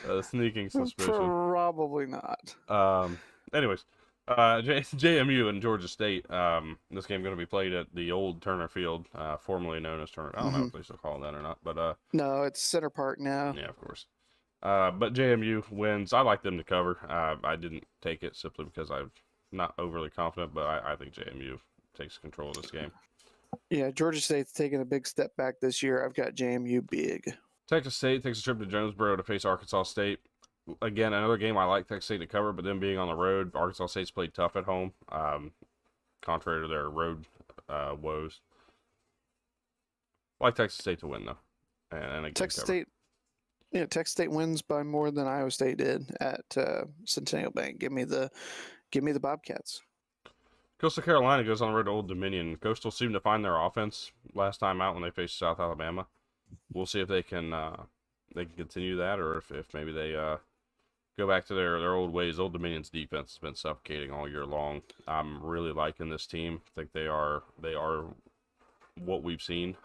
a sneaking suspicion. Probably not. Um, anyways, JMU and Georgia State. This game going to be played at the old Turner Field, formerly known as Turner. I don't know Hmm. if they still call it that or not, but No, it's Center Park now. yeah, of course. But JMU wins. I like them to cover. I didn't take it simply because I'm not overly confident, but I think JMU takes control of this game. Yeah, Georgia State's taking a big step back this year. I've got JMU big. Texas State takes a trip to Jonesboro to face Arkansas State. Again, another game I like Texas State to cover, but then being on the road, Arkansas State's played tough at home, contrary to their road woes. I like Texas State to win though, and again, Texas cover. State, yeah, Texas State wins by more than Iowa State did at Centennial Bank. Give me the Bobcats. Coastal Carolina goes on the road to Old Dominion. Coastal seemed to find their offense last time out when they faced South Alabama. We'll see if they can continue that, or if maybe they go back to their old ways. Old Dominion's defense has been suffocating all year long. I'm really liking this team. I think they are what we've seen.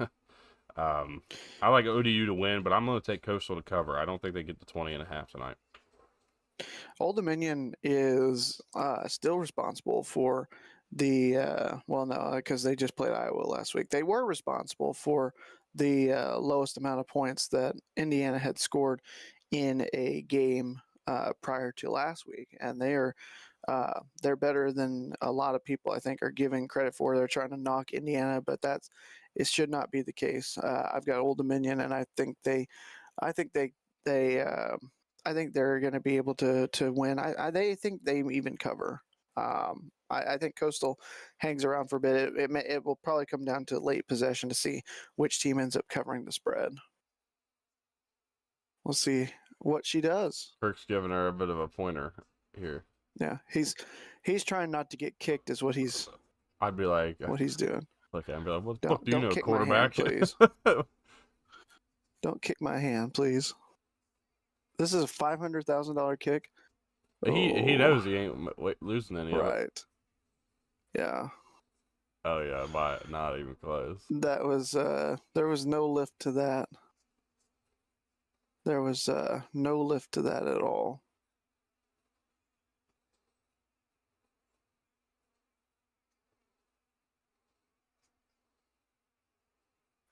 I like ODU to win, but I'm going to take Coastal to cover. I don't think they get to 20.5 tonight. Old Dominion is still responsible for the well, no, because they just played Iowa last week. They were responsible for the lowest amount of points that Indiana had scored in a game prior to last week, and they're better than a lot of people I think are giving credit for. They're trying to knock Indiana, but it should not be the case. I've got Old Dominion, and I think they I think they're going to be able to win. They think they even cover. I think Coastal hangs around for a bit. It will probably come down to late possession to see which team ends up covering the spread. We'll see what she does. Kirk's giving her a bit of a pointer here. Yeah, he's trying not to get kicked, is what he's. I'd be like, what he's doing. Look, I'd be like, what the Don't- fuck do you don't know, kick my hand, quarterback? please. Don't kick my hand, please. This is a $500,000 kick. He knows he ain't losing any of it. Right. Yeah. Oh yeah, by not even close. That was there was no lift to that. There was no lift to that at all.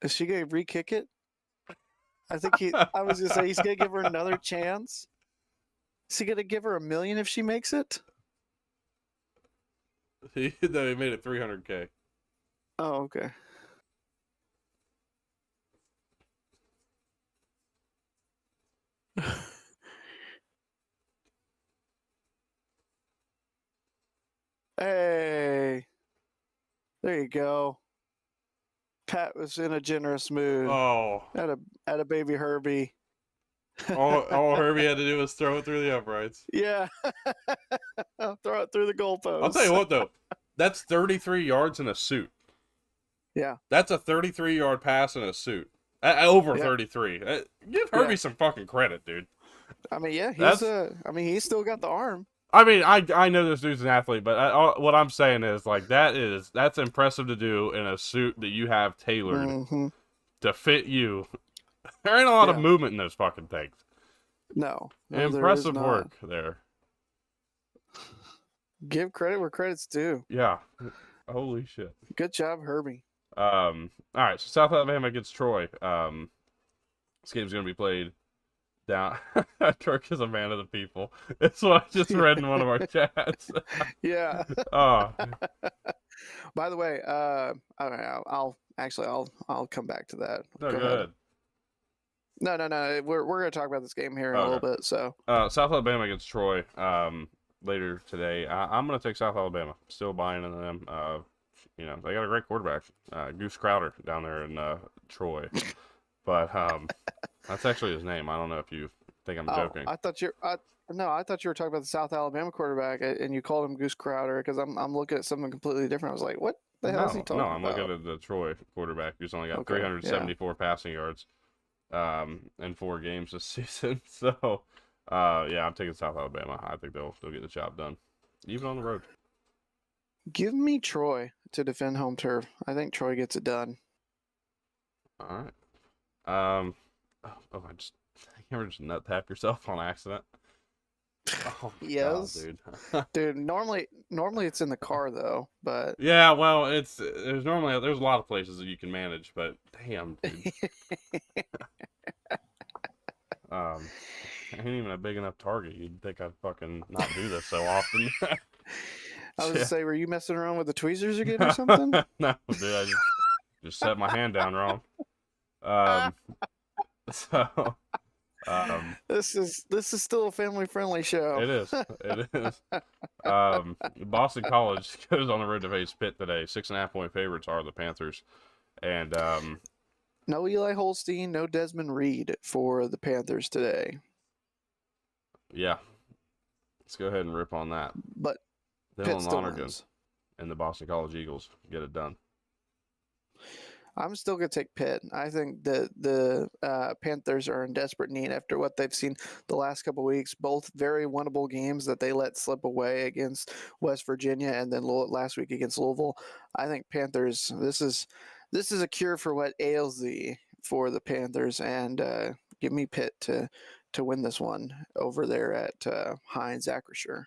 Is she gonna re-kick it? I think I was gonna say he's gonna give her another chance. Is he gonna give her $1 million if she makes it? He made it $300K. Oh, okay. Hey, there you go. Pat was in a generous mood. Oh, At a baby Herbie. all Herbie had to do was throw it through the uprights. Yeah. Throw it through the goalpost. I'll tell you what though, that's 33 yards in a suit. Yeah. That's a 33-yard pass in a suit. Over Yeah. 33. Give Herbie Yeah. some fucking credit, dude. I mean, yeah, he's still got the arm. I mean, I know this dude's an athlete, but what I'm saying is like that's impressive to do in a suit that you have tailored to fit you. There ain't a lot of movement in those fucking things. No, Impressive work there. Give credit where credit's due. Yeah. Holy shit. Good job, Herbie. All right, so South Alabama against Troy. This game's gonna be played down. Kirk is a man of the people. It's what I just read in one of our chats. Yeah. Oh. By the way, I'll come back to that. No, go ahead. No. We're gonna talk about this game here in a little bit. So South Alabama against Troy later today. I'm gonna take South Alabama. Still buying in them. They got a great quarterback, Goose Crowder down there in Troy. But that's actually his name. I don't know if you think I'm joking. I thought you were talking about the South Alabama quarterback, and you called him Goose Crowder because I'm looking at something completely different. I was like, what the hell is he talking about? No, I'm looking at the Troy quarterback who's only got 374 passing yards in 4 games this season. So, yeah, I'm taking South Alabama. I think they'll get the job done, even on the road. Give me Troy to defend home turf. I think Troy gets it done. All right. I just you ever just nut tap yourself on accident? Oh my god, Yes, dude. dude. Normally it's in the car though, but Yeah, well, there's a lot of places that you can manage, but damn, dude. Um, ain't even a big enough target. You'd think I'd fucking not do this so often. I was to Yeah. say, were you messing around with the tweezers again or something? No, dude, I just set my hand down wrong. Um, so This is still a family friendly show. it is. It is. Boston College goes on the road to face Pitt today. 6.5 point favorites are the Panthers, and No Eli Holstein, no Desmond Reed for the Panthers today. yeah, let's go ahead and rip on that. But Pitt Dylan still Lonergan wins. and the Boston College Eagles get it done. I'm still going to take Pitt. I think that the Panthers are in desperate need after what they've seen the last couple of weeks. Both very winnable games that they let slip away against West Virginia and then last week against Louisville. I think Panthers. This is a cure for what ails thee for the Panthers, and give me Pitt to win this one over there at Heinz Acrisure.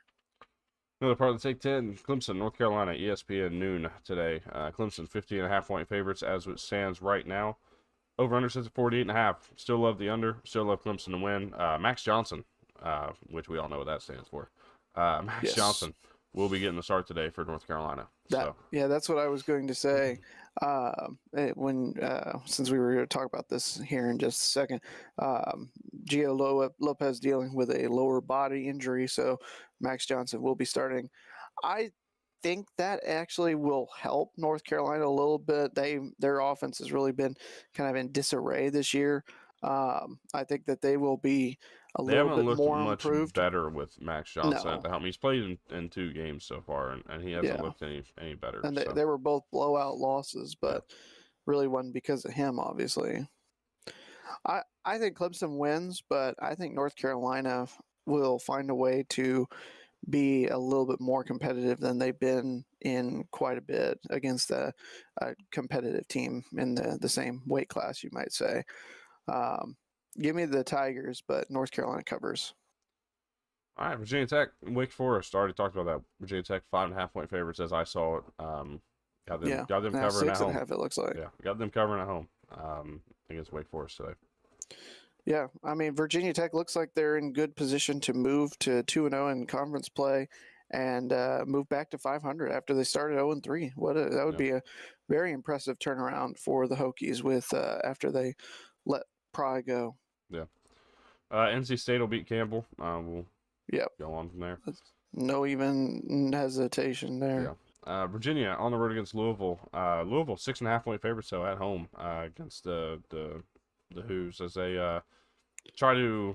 Another part of the Take 10, Clemson, North Carolina, ESPN noon today. Clemson 50.5 point favorites as it stands right now. Over under sits at 48.5. Still love the under. Still love Clemson to win. Max Johnson, which we all know what that stands for. Max Johnson will be getting the start today for North Carolina. Yeah, that's what I was going to say. Since we were going to talk about this here in just a second, Gio Lopez dealing with a lower body injury, so Max Johnson will be starting. I think that actually will help North Carolina a little bit. Their offense has really been kind of in disarray this year. I think that they will be a They little haven't bit looked more much improved. better with Max Johnson at No, the helm. He's played in 2 games so far, and he hasn't yeah, looked any better. and So they were both blowout losses, yeah, but really wasn't because of him, obviously. I think Clemson wins, but I think North Carolina will find a way to be a little bit more competitive than they've been in quite a bit against a competitive team in the same weight class, you might say. Um, Give me the Tigers, but North Carolina covers. all right, Virginia Tech, Wake Forest. Already talked about that. Virginia Tech 5.5 point favorites as I saw it. Yeah, Got them now covering at six and a home. half. It looks like. Yeah, got them covering at home. Against Wake Forest today. Yeah, I mean Virginia Tech looks like they're in good position to move to 2-0 in conference play, and move back to 500 after they started 0-3. That would Yeah, be a very impressive turnaround for the Hokies with after they let Pry go. yeah. NC State will beat Campbell. We'll Yep, go on from there. no even hesitation there. Yeah. Virginia on the road against Louisville. Louisville 6.5 point favorites so at home against the Who's as they try to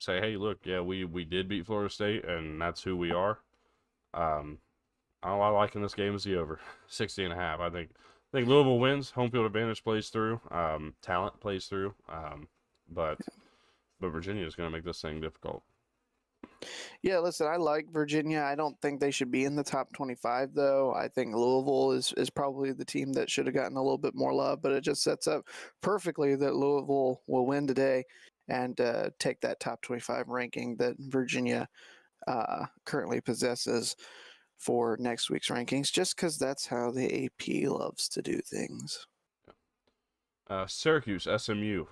say, hey, look, yeah, we did beat Florida State, and that's who we are. All I like in this game is the over 60.5. I think Louisville wins. Home field advantage plays through. Talent plays through. But Virginia is going to make this thing difficult. Yeah, listen, I like Virginia. I don't think they should be in the top 25, though. I think Louisville is probably the team that should have gotten a little bit more love, but it just sets up perfectly that Louisville will win today and take that top 25 ranking that Virginia currently possesses for next week's rankings, just because that's how the AP loves to do things. Syracuse, SMU.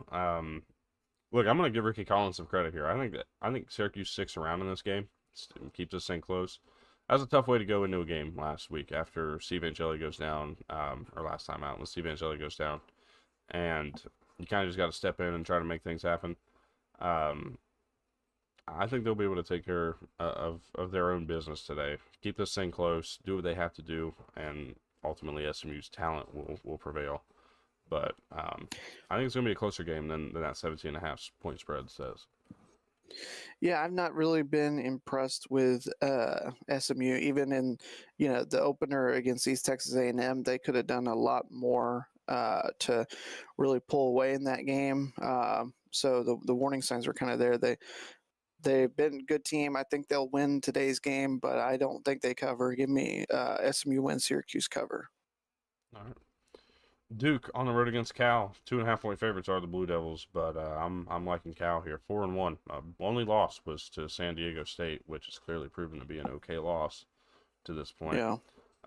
Look, I'm going to give Ricky Collins some credit here. I think Syracuse sticks around in this game, keeps this thing close. That was a tough way to go into a game last week after Steve Angeli goes down, or last time out when Steve Angeli goes down, and you kind of just got to step in and try to make things happen. I think they'll be able to take care of their own business today. Keep this thing close, do what they have to do, and ultimately SMU's talent will prevail. But I think it's going to be a closer game than that 17.5 point spread says. Yeah, I've not really been impressed with SMU. Even in the opener against East Texas A&M, they could have done a lot more to really pull away in that game. So the warning signs were kind of there. They've been a good team. I think they'll win today's game, but I don't think they cover. Give me SMU win, Syracuse cover. All right. Duke on the road against Cal. 2.5-point favorites are the Blue Devils, but I'm liking Cal here. 4-1. Only loss was to San Diego State, which has clearly proven to be an okay loss to this point. Yeah.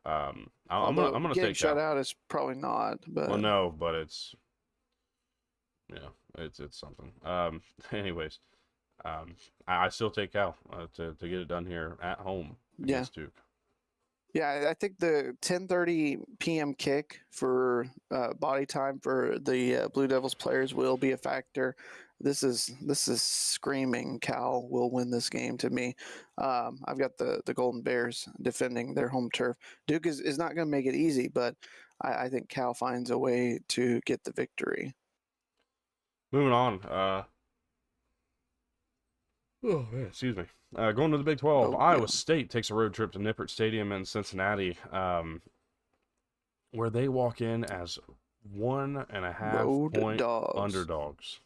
I'm Although gonna getting take shut Cal. out is probably not. But Well, no, but it's it's something. Anyways, I still take Cal to get it done here at home against Duke. Yeah, I think the 10:30 p.m. kick for body time for the Blue Devils players will be a factor. This is screaming Cal will win this game to me. I've got the Golden Bears defending their home turf. Duke is not going to make it easy, but I think Cal finds a way to get the victory. Moving on. Excuse me. Going to the Big 12, Iowa State takes a road trip to Nippert Stadium in Cincinnati, where they walk in as 1.5-point underdogs.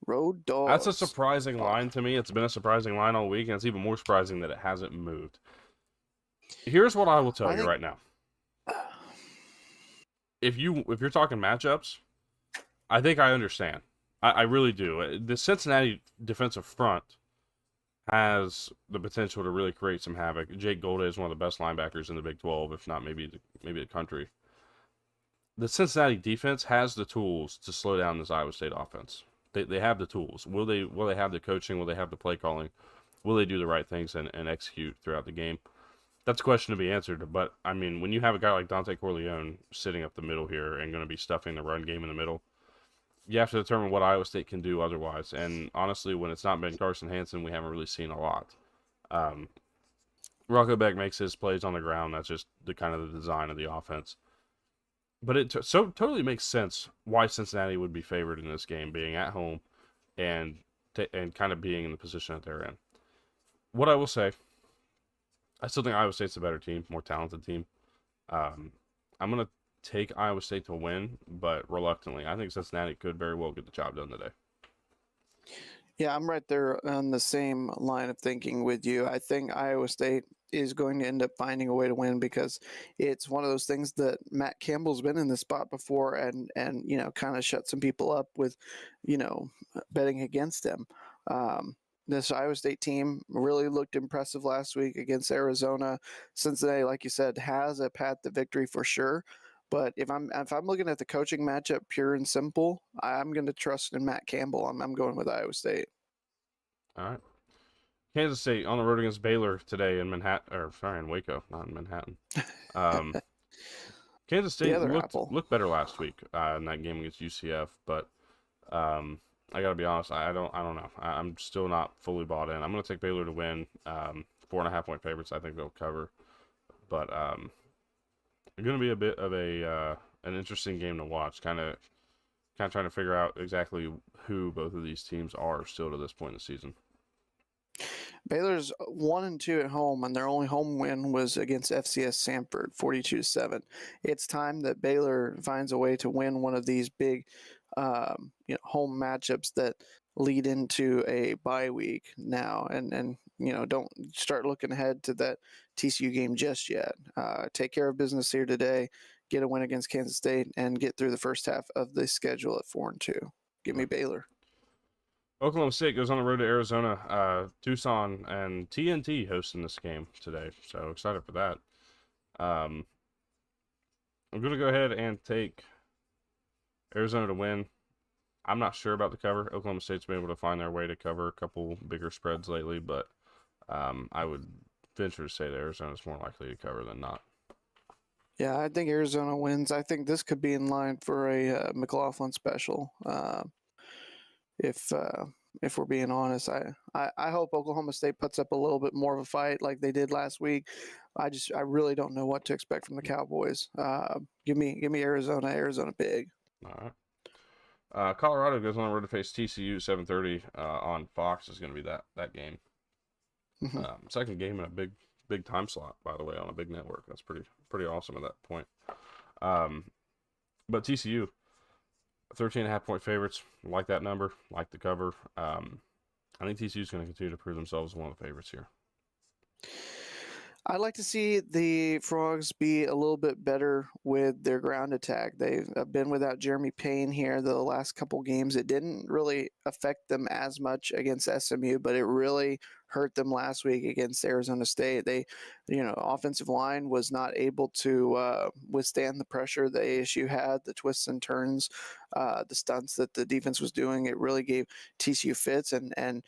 Road dogs. That's a surprising line to me. It's been a surprising line all week, and it's even more surprising that it hasn't moved. Here's what I will tell you right now. If you're talking matchups, I think I understand. I really do. The Cincinnati defensive front has the potential to really create some havoc. Jake Golda is one of the best linebackers in the Big 12, if not maybe the country. The Cincinnati defense has the tools to slow down this Iowa State offense. They have the tools. Will they have the coaching? Will they have the play calling? Will they do the right things and execute throughout the game? That's a question to be answered. But, I mean, when you have a guy like Dante Corleone sitting up the middle here and going to be stuffing the run game in the middle, you have to determine what Iowa State can do otherwise. And honestly, when it's not been Carson Hansen, we haven't really seen a lot. Rocco Beck makes his plays on the ground. That's just the kind of the design of the offense. But it totally makes sense why Cincinnati would be favored in this game, being at home and kind of being in the position that they're in. What I will say, I still think Iowa State's a better team, more talented team. I'm going to take Iowa State to win, but reluctantly. I think Cincinnati could very well get the job done today. Yeah, I'm right there on the same line of thinking with you. I think Iowa State is going to end up finding a way to win because it's one of those things that Matt Campbell's been in this spot before and kind of shut some people up with, betting against him. This Iowa State team really looked impressive last week against Arizona. Cincinnati, like you said, has a path to victory for sure. But if I'm looking at the coaching matchup, pure and simple, I'm going to trust in Matt Campbell. I'm going with Iowa State. All right. Kansas State on the road against Baylor today in in Waco, not in Manhattan. Kansas State looked better last week in that game against UCF, but I got to be honest, I don't know. I'm still not fully bought in. I'm going to take Baylor to win. 4.5-point favorites. I think they'll cover, but it's going to be a bit of an interesting game to watch. Kind of trying to figure out exactly who both of these teams are still to this point in the season. Baylor's 1-2 at home, and their only home win was against FCS Sanford, 42-7. It's time that Baylor finds a way to win one of these big, home matchups that lead into a bye week now, and don't start looking ahead to that TCU game just yet. Take care of business here today, get a win against Kansas State, and get through the first half of the schedule at 4-2. Give me Baylor. Oklahoma State goes on the road to Arizona. Tucson and TNT hosting this game today, so excited for that. I'm going to go ahead and take Arizona to win. I'm not sure about the cover. Oklahoma State's been able to find their way to cover a couple bigger spreads lately, but I would venture to say that Arizona's more likely to cover than not. Yeah, I think Arizona wins. I think this could be in line for a McLaughlin special. If we're being honest, I hope Oklahoma State puts up a little bit more of a fight like they did last week. I really don't know what to expect from the Cowboys. Give me Arizona big. All right. Colorado goes on the road to face TCU 7:30 on Fox is going to be that game. Mm-hmm. Second game in a big time slot, by the way, on a big network. That's pretty awesome at that point. But TCU, 13.5-point favorites. Like that number. Like the cover. I think TCU is going to continue to prove themselves as one of the favorites here. I'd like to see the Frogs be a little bit better with their ground attack. They've been without Jeremy Payne here the last couple games. It didn't really affect them as much against SMU, but it really hurt them last week against Arizona State. They, offensive line was not able to withstand the pressure the ASU had, the twists and turns, the stunts that the defense was doing. It really gave TCU fits, and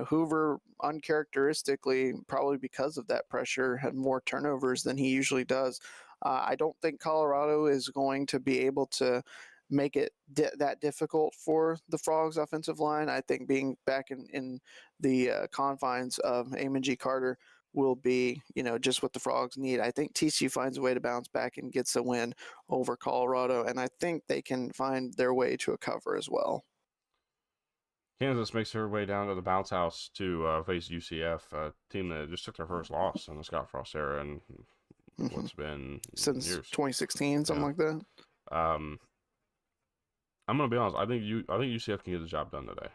Hoover, uncharacteristically, probably because of that pressure, had more turnovers than he usually does. I don't think Colorado is going to be able to make it that difficult for the Frogs offensive line. I think being back in the confines of Amon G. Carter will be, just what the Frogs need. I think TCU finds a way to bounce back and gets a win over Colorado, and I think they can find their way to a cover as well. Kansas makes her way down to the bounce house to face UCF, a team that just took their first loss in the Scott Frost era in what's been since years. 2016, something like that. I'm gonna be honest. I think UCF can get the job done today.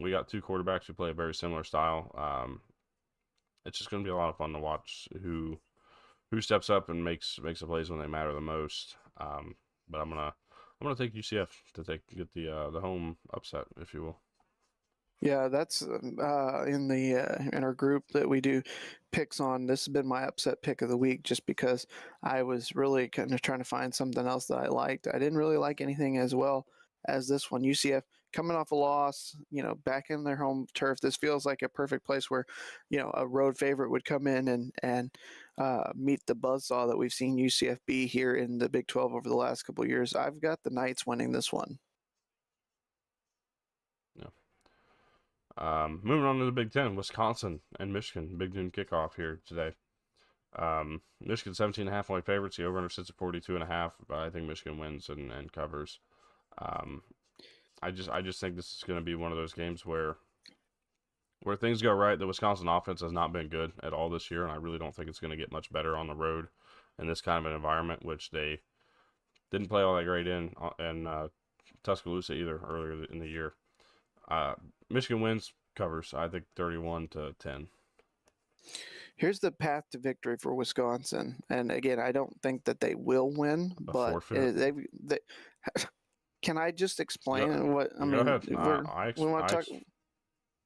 We got two quarterbacks who play a very similar style. It's just gonna be a lot of fun to watch who steps up and makes the plays when they matter the most. But I'm gonna take UCF to get the home upset, if you will. Yeah, that's in our group that we do picks on. This has been my upset pick of the week, just because I was really kind of trying to find something else that I liked. I didn't really like anything as well as this one. UCF coming off a loss, back in their home turf. This feels like a perfect place where, a road favorite would come in and meet the buzzsaw that we've seen UCF be here in the Big 12 over the last couple of years. I've got the Knights winning this one. Moving on to the Big Ten, Wisconsin and Michigan, Big Noon kickoff here today. Michigan 17.5 point favorites. The over-under sits at 42.5, but I think Michigan wins and covers. I just think this is going to be one of those games where things go right. The Wisconsin offense has not been good at all this year, and I really don't think it's going to get much better on the road in this kind of an environment, which they didn't play all that great in Tuscaloosa either earlier in the year. Michigan wins, covers. I think 31-10. Here's the path to victory for Wisconsin, and again, I don't think that they will win, but they can I just explain what I mean? Go ahead. We want to talk.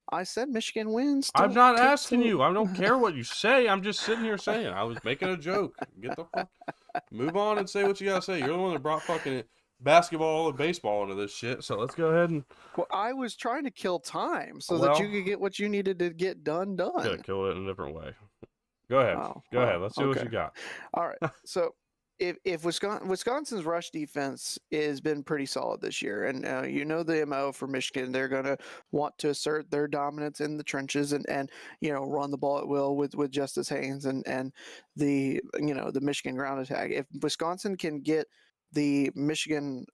I said Michigan wins. I'm not asking you. I don't care what you say. I'm just sitting here saying. I was making a joke. Get the fuck. Move on and say what you gotta say. You're the one that brought fucking basketball and baseball into this shit. So let's go ahead and. Well, I was trying to kill time so that you could get what you needed to get done. Could have killed it in a different way. Go ahead. Go ahead. Let's see what you got. All right. So if Wisconsin's rush defense has been pretty solid this year, and the MO for Michigan, they're going to want to assert their dominance in the trenches and run the ball at will with Justice Haynes and the Michigan ground attack. If Wisconsin can get the Michigan,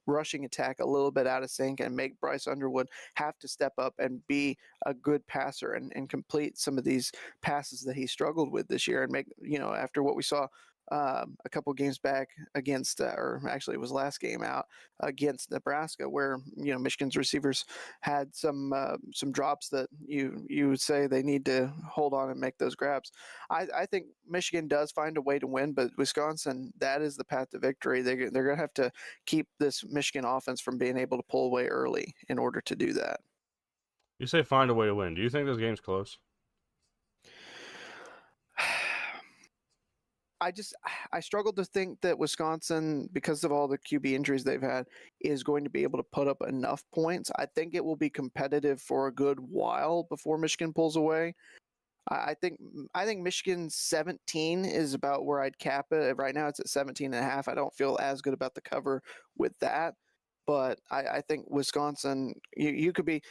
rushing attack a little bit out of sync and make Bryce Underwood have to step up and be a good passer and complete some of these passes that he struggled with this year and make, after what we saw a couple games back against, or actually it was last game out against Nebraska, where Michigan's receivers had some drops that you would say they need to hold on and make those grabs. I think Michigan does find a way to win, but Wisconsin, that is the path to victory. They're going to have to keep this Michigan offense from being able to pull away early in order to do that. You say find a way to win. Do you think this game's close? I struggle to think that Wisconsin, because of all the QB injuries they've had, is going to be able to put up enough points. I think it will be competitive for a good while before Michigan pulls away. I think Michigan 17 is about where I'd cap it. Right now it's at 17.5. I don't feel as good about the cover with that. But I think Wisconsin, you could be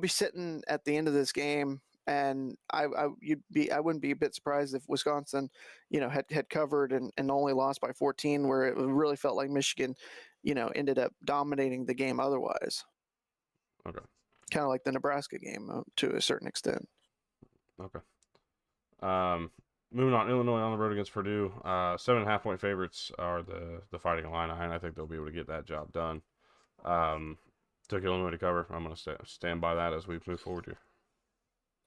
sitting at the end of this game, and I wouldn't be a bit surprised if Wisconsin, had covered and only lost by 14, where it really felt like Michigan, ended up dominating the game otherwise. Okay. Kind of like the Nebraska game to a certain extent. Okay. Moving on, Illinois on the road against Purdue. 7.5 point favorites are the Fighting Illini, and I think they'll be able to get that job done. Took Illinois to cover. I'm going to stand by that as we move forward here.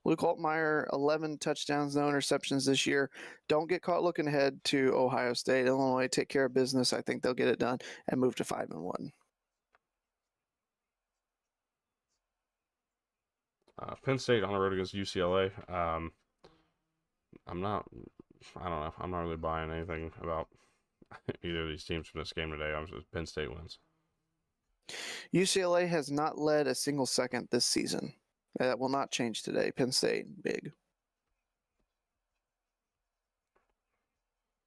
Luke Altmaier, 11 touchdowns, no interceptions this year. Don't get caught looking ahead to Ohio State. Illinois take care of business. I think they'll get it done and move to 5-1. Penn State on the road against UCLA. I'm not. I don't know. I'm not really buying anything about either of these teams from this game today. I'm just Penn State wins. UCLA has not led a single second this season. That will not change today. Penn State, big.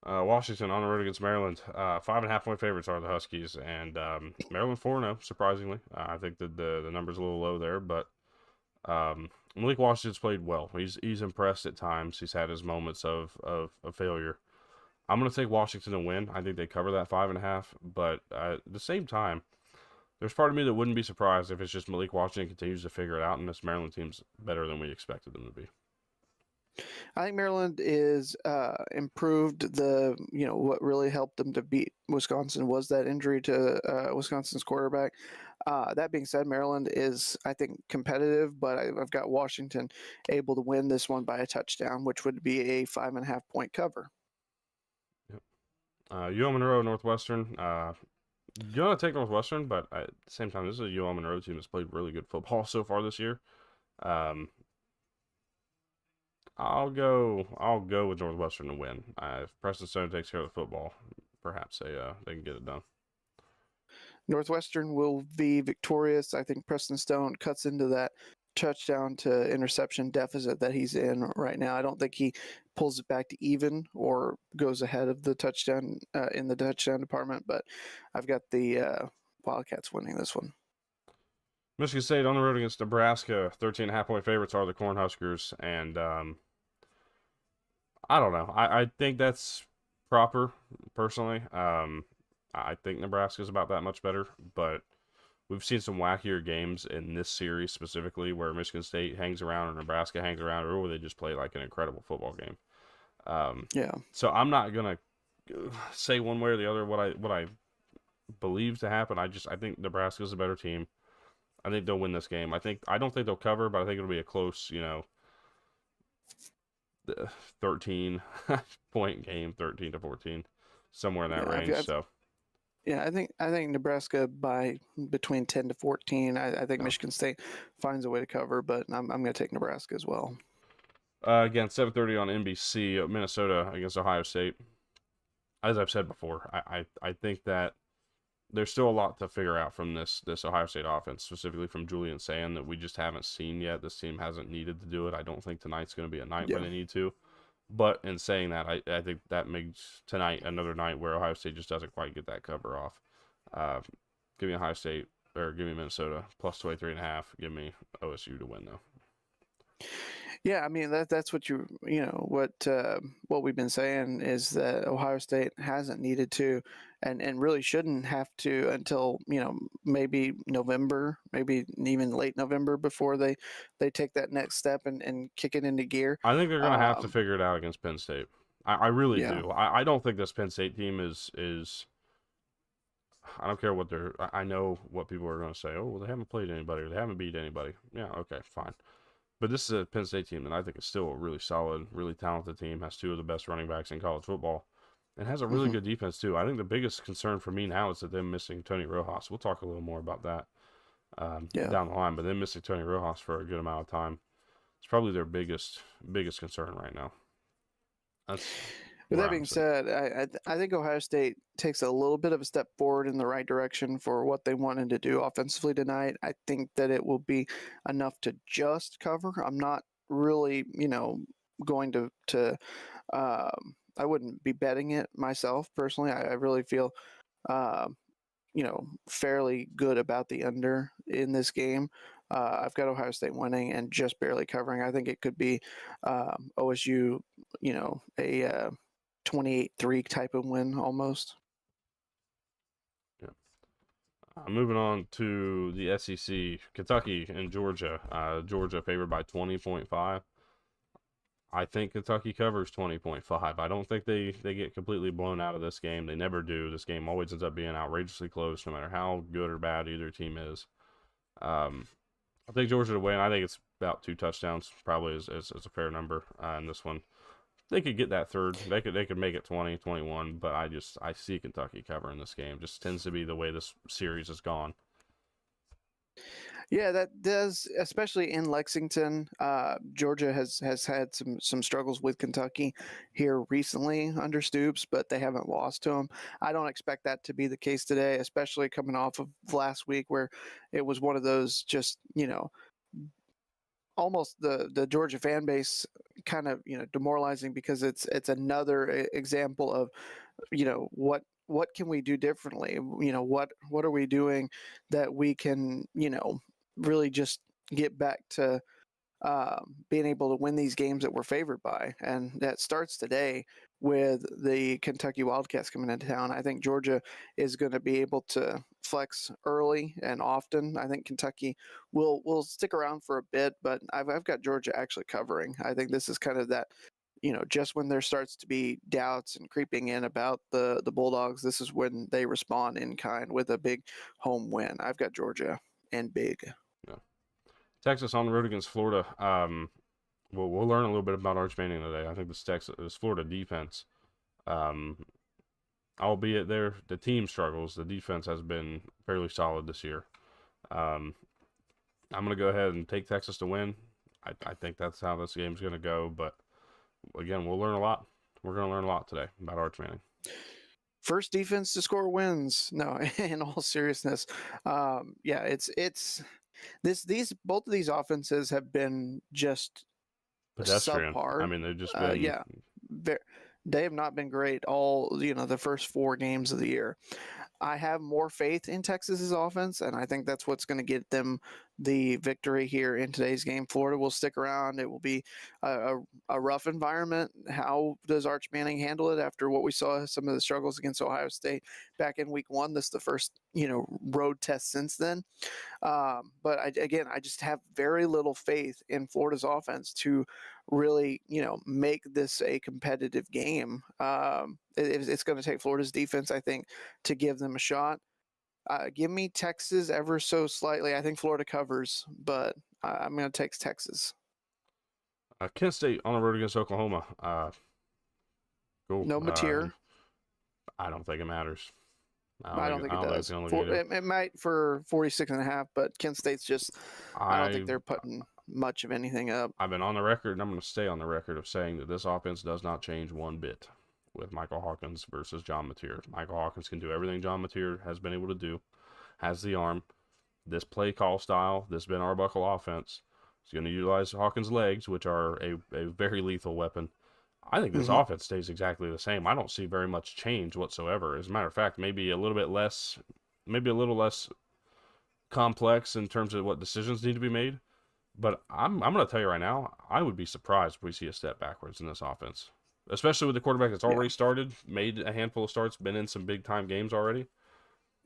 Washington on the road against Maryland. 5.5 point favorites are the Huskies, and Maryland 4-0. Surprisingly, I think that the number's a little low there, but Malik Washington's played well. He's impressed at times. He's had his moments of failure. I'm going to take Washington to win. I think they cover that 5.5, but at the same time, there's part of me that wouldn't be surprised if it's just Malik Washington continues to figure it out, and this Maryland team's better than we expected them to be. I think Maryland is improved. What really helped them to beat Wisconsin was that injury to Wisconsin's quarterback. That being said, Maryland is, I think, competitive, but I've got Washington able to win this one by a touchdown, which would be a 5.5 point cover. Yep. UL Monroe, Northwestern. You're going to take Northwestern, but at the same time, this is a UL Monroe team that's played really good football so far this year. I'll go with Northwestern to win. If Preston Stone takes care of the football, perhaps they can get it done. Northwestern will be victorious. I think Preston Stone cuts into that touchdown to interception deficit that he's in right now. I don't think he pulls it back to even or goes ahead of the touchdown in the touchdown department, but I've got the Wildcats winning this one. Michigan State on the road against Nebraska. 13.5 point favorites are the Cornhuskers, and I don't know. I think that's proper, personally. I think Nebraska's about that much better, but we've seen some wackier games in this series specifically where Michigan State hangs around or Nebraska hangs around, or where they just play like an incredible football game. Yeah. So I'm not gonna say one way or the other what I believe to happen. I think Nebraska's a better team. I think they'll win this game. I don't think they'll cover, but I think it'll be a close, 13 point game, 13-14, somewhere in that range. Yeah, I think Nebraska by between 10 to 14. I think Michigan State finds a way to cover, but I'm going to take Nebraska as well. Again, 7:30 on NBC. Minnesota against Ohio State. As I've said before, I think that there's still a lot to figure out from this Ohio State offense, specifically from Julian Sand, that we just haven't seen yet. This team hasn't needed to do it. I don't think tonight's going to be a night where they need to. But in saying that, I think that makes tonight another night where Ohio State just doesn't quite get that cover off. Give me Ohio State, or give me Minnesota, plus 23.5. Give me OSU to win, though. Yeah, I mean that's what what we've been saying is that Ohio State hasn't needed to, and really shouldn't have to until maybe November, maybe even late November before they take that next step and kick it into gear. I think they're going to have to figure it out against Penn State. I really do. I don't think this Penn State team is. I don't care what they're. I know what people are going to say. Oh, well, they haven't played anybody, or they haven't beat anybody. Yeah, okay, fine. But this is a Penn State team that I think is still a really solid, really talented team. Has two of the best running backs in college football, and has a really good defense too. I think the biggest concern for me now is that they're missing Tony Rojas. We'll talk a little more about that down the line. But they're missing Tony Rojas for a good amount of time. It's probably their biggest concern right now. With that being said, I think Ohio State takes a little bit of a step forward in the right direction for what they wanted to do offensively tonight. I think that it will be enough to just cover. I'm not really, going to I wouldn't be betting it myself personally. I really feel, fairly good about the under in this game. I've got Ohio State winning and just barely covering. I think it could be OSU, a 28-3 type of win almost. Yeah. Moving on to the SEC, Kentucky and Georgia. Georgia favored by 20.5. I think Kentucky covers 20.5. I don't think they get completely blown out of this game. They never do. This game always ends up being outrageously close, no matter how good or bad either team is. I think Georgia to win. I think it's about 2 touchdowns probably is a fair number in this one. They could get that third. They could make it 20, 21, but I see Kentucky covering this game. Just tends to be the way this series has gone. Yeah, that does, especially in Lexington. Georgia has had some struggles with Kentucky here recently under Stoops, but they haven't lost to them. I don't expect that to be the case today, especially coming off of last week where it was one of those just, almost the Georgia fan base kind of, demoralizing because it's another example of, what can we do differently? What are we doing that we can, really just get back to being able to win these games that we're favored by. And that starts today with the Kentucky Wildcats coming into town. I think Georgia is going to be able to flex early and often. I think Kentucky will stick around for a bit, but I've got Georgia actually covering. I think this is kind of that, just when there starts to be doubts and creeping in about the Bulldogs, this is when they respond in kind with a big home win. I've got Georgia and big. Yeah. Texas on the road against Florida. We'll learn a little bit about Arch Manning today. I think this Florida defense, albeit the team struggles, the defense has been fairly solid this year. I'm going to go ahead and take Texas to win. I think that's how this game's going to go. But again, we'll learn a lot. We're going to learn a lot today about Arch Manning. First defense to score wins. No, in all seriousness, yeah, it's both of these offenses have been just Pedestrian. subpar. I mean, they've just been yeah, they have not been great all the first 4 games of the year. I have more faith in Texas's offense, and I think that's what's going to get them the victory here in today's game. Florida will stick around. It will be a rough environment. How does Arch Manning handle it after what we saw some of the struggles against Ohio State back in week 1? This is the first road test since then. But I just have very little faith in Florida's offense to really make this a competitive game. It's going to take Florida's defense, I think, to give them a shot. Give me Texas ever so slightly. I think Florida covers, but I'm going to take Texas. Kent State on the road against Oklahoma. Cool. No Mateer. I don't think it matters. I don't think it does. It might for 46.5, but Kent State's just, I don't think they're putting much of anything up. I've been on the record, and I'm going to stay on the record of saying that this offense does not change one bit with Michael Hawkins versus John Mateer. Michael Hawkins can do everything John Mateer has been able to do, has the arm. This play call style, this Ben Arbuckle offense, is going to utilize Hawkins' legs, which are a very lethal weapon. I think this offense stays exactly the same. I don't see very much change whatsoever. As a matter of fact, maybe a little less complex in terms of what decisions need to be made. But I'm going to tell you right now, I would be surprised if we see a step backwards in this offense, especially with the quarterback that's already started, made a handful of starts, been in some big-time games already.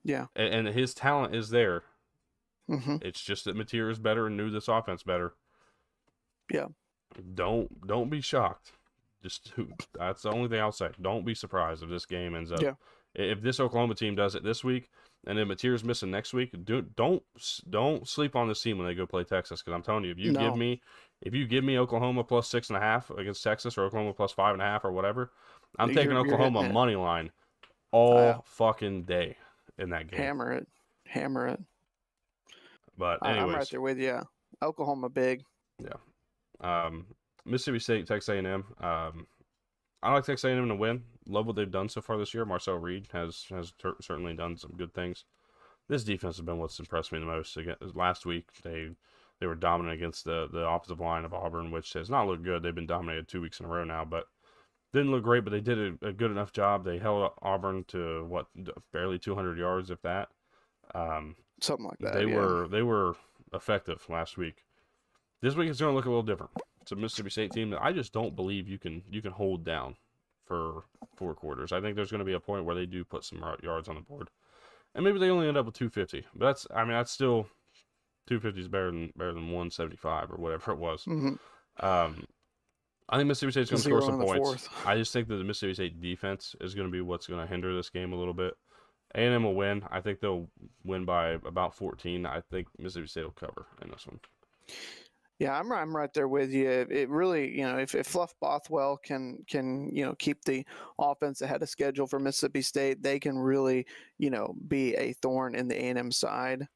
Yeah. And his talent is there. Mm-hmm. It's just that Mateer is better and knew this offense better. Yeah. Don't be shocked. That's the only thing I'll say. Don't be surprised if this game ends up. Yeah. If this Oklahoma team does it this week, and then Mateer's missing next week, don't sleep on this team when they go play Texas. Because I'm telling you, if you give me Oklahoma plus 6.5 against Texas, or Oklahoma plus 5.5 or whatever, I'm taking Oklahoma money line all fucking day in that game. Hammer it. But anyways, I'm right there with you. Oklahoma big. Yeah. Mississippi State, Texas A&M. I like Texas A&M to win. Love what they've done so far this year. Marcel Reed has certainly done some good things. This defense has been what's impressed me the most. Last week, they were dominant against the offensive line of Auburn, which has not looked good. They've been dominated 2 weeks in a row now, but didn't look great. But they did a good enough job. They held Auburn to barely 200 yards, if that. Something like that. They were effective last week. This week it's going to look a little different. It's a Mississippi State team that I just don't believe you can hold down for 4 quarters. I think there's going to be a point where they do put some yards on the board, and maybe they only end up with 250. But that's still 250 is better than 175 or whatever it was. Mm-hmm. I think Mississippi State's going to score some points. I just think that the Mississippi State defense is going to be what's going to hinder this game a little bit. A&M will win. I think they'll win by about 14. I think Mississippi State will cover in this one. Yeah, I'm right there with you. It really, if Fluff Bothwell can keep the offense ahead of schedule for Mississippi State, they can really be a thorn in the A&M side.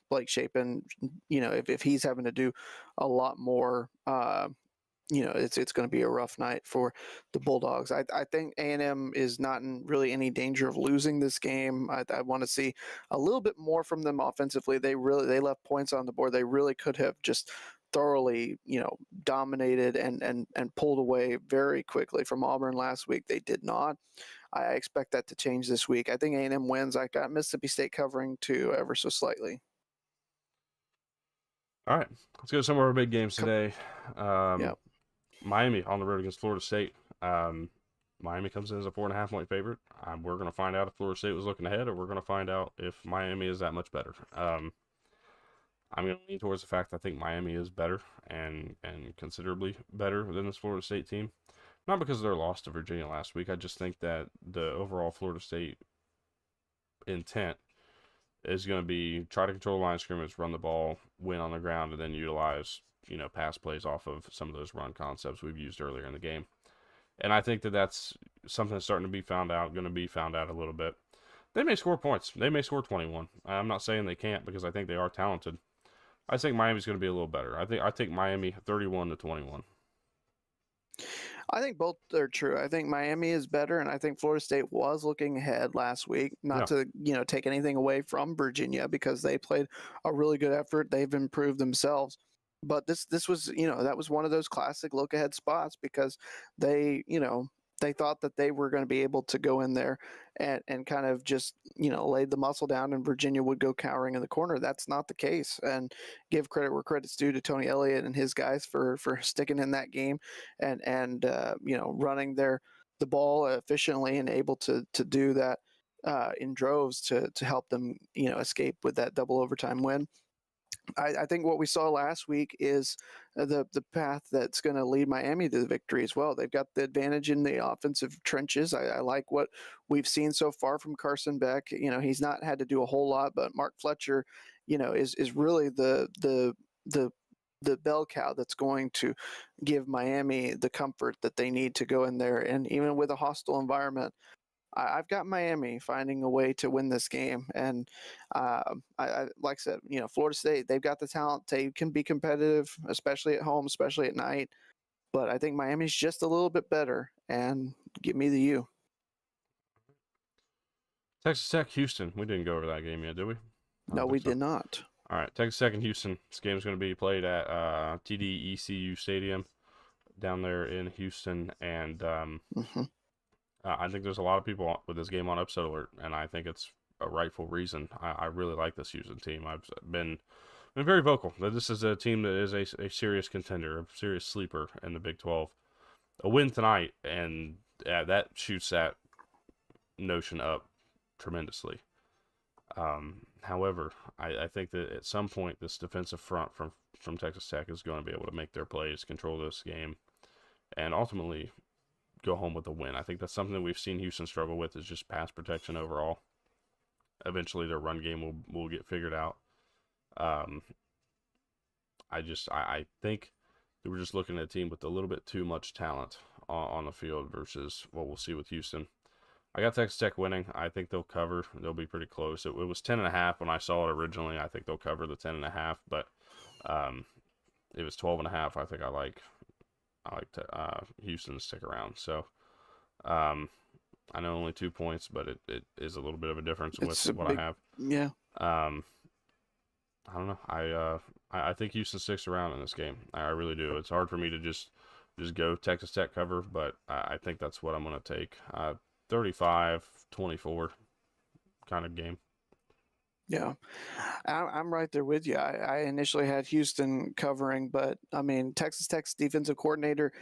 Blake Shapen, if he's having to do a lot more, it's going to be a rough night for the Bulldogs. I think A&M is not in really any danger of losing this game. I want to see a little bit more from them offensively. They left points on the board. They really could have just thoroughly dominated and pulled away very quickly from Auburn last week. They did not. I expect that to change this week. I think A&M wins. I got Mississippi State covering too, ever so slightly. All right, let's go to some of our big games today. Yeah. Miami on the road against Florida State. Miami comes in as a 4.5-point favorite. We're going to find out if Florida State was looking ahead, or we're going to find out if Miami is that much better. I'm going to lean towards the fact I think Miami is better and considerably better than this Florida State team. Not because of their loss to Virginia last week. I just think that the overall Florida State intent is going to be try to control the line of scrimmage, run the ball, win on the ground, and then utilize pass plays off of some of those run concepts we've used earlier in the game. And I think that that's something that's starting to be found out, going to be found out a little bit. They may score points. They may score 21. I'm not saying they can't because I think they are talented. I think Miami's going to be a little better. I think Miami 31-21. I think both are true. I think Miami is better, and I think Florida State was looking ahead last week. Not to take anything away from Virginia because they played a really good effort. They've improved themselves, but this was that was one of those classic look ahead spots because they thought that they were going to be able to go in there and kind of just laid the muscle down, and Virginia would go cowering in the corner. That's not the case, and give credit where credit's due to Tony Elliott and his guys for sticking in that game and running the ball efficiently and able to do that in droves to help them escape with that double overtime win. I think what we saw last week is the path that's going to lead Miami to the victory as well. They've got the advantage in the offensive trenches. I like what we've seen so far from Carson Beck. He's not had to do a whole lot, but Mark Fletcher, is really the bell cow that's going to give Miami the comfort that they need to go in there. And even with a hostile environment, I've got Miami finding a way to win this game, and I like I said, Florida State, they've got the talent, they can be competitive, especially at home, especially at night. But I think Miami's just a little bit better, and give me the U. Texas Tech, Houston. We didn't go over that game yet, did we? No, we did not. All right, Texas Tech and Houston. This game is going to be played at TD-ECU Stadium down there in Houston, and I think there's a lot of people with this game on upset alert, and I think it's a rightful reason. I really like this Houston team. I've been very vocal that this is a team that is a serious contender, a serious sleeper in the Big 12. A win tonight, and that shoots that notion up tremendously. However, I think that at some point this defensive front from Texas Tech is going to be able to make their plays, control this game, and ultimately go home with a win. I think that's something that we've seen Houston struggle with is just pass protection overall. Eventually their run game will get figured out. I think that we're just looking at a team with a little bit too much talent on the field versus what we'll see with Houston. I got Texas Tech winning. I think they'll cover. They'll be pretty close. It was 10.5 when I saw it originally. I think they'll cover the 10.5, but it was 12.5. I think I like Houston to stick around. So I know only 2 points, but it is a little bit of a difference with what I have. Yeah. I don't know. I think Houston sticks around in this game. I really do. It's hard for me to just go Texas Tech cover, but I think that's what I'm going to take. 35-24 kind of game. Yeah, I'm right there with you. I initially had Houston covering, but I mean, Texas Tech's defensive coordinator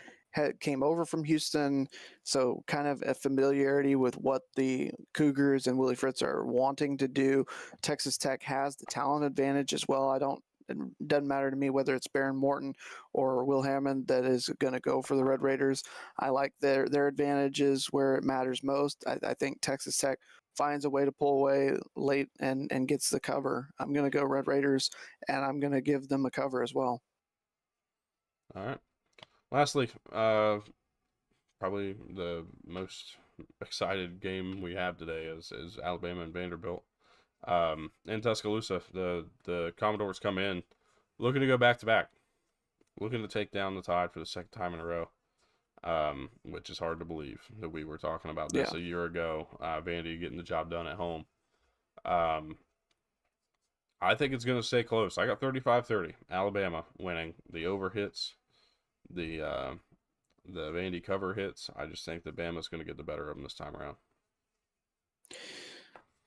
came over from Houston, so kind of a familiarity with what the Cougars and Willie Fritz are wanting to do. Texas Tech has the talent advantage as well. It doesn't matter to me whether it's Baron Morton or Will Hammond that is going to go for the Red Raiders. I like their advantages where it matters most. I think Texas Tech finds a way to pull away late and gets the cover. I'm going to go Red Raiders, and I'm going to give them a cover as well. All right. Lastly, probably the most excited game we have today is Alabama and Vanderbilt. In Tuscaloosa, the Commodores come in looking to go back to back, looking to take down the Tide for the second time in a row. Which is hard to believe that we were talking about this Yeah. a year ago. Vandy getting the job done at home. Um, I think it's going to stay close. I got 35-30. Alabama winning. The over hits, the Vandy cover hits. I just think that Bama's going to get the better of them this time around.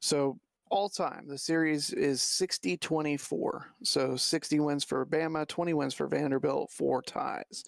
So all time, the series is 60-24. So 60 wins for Bama, 20 wins for Vanderbilt, 4 ties.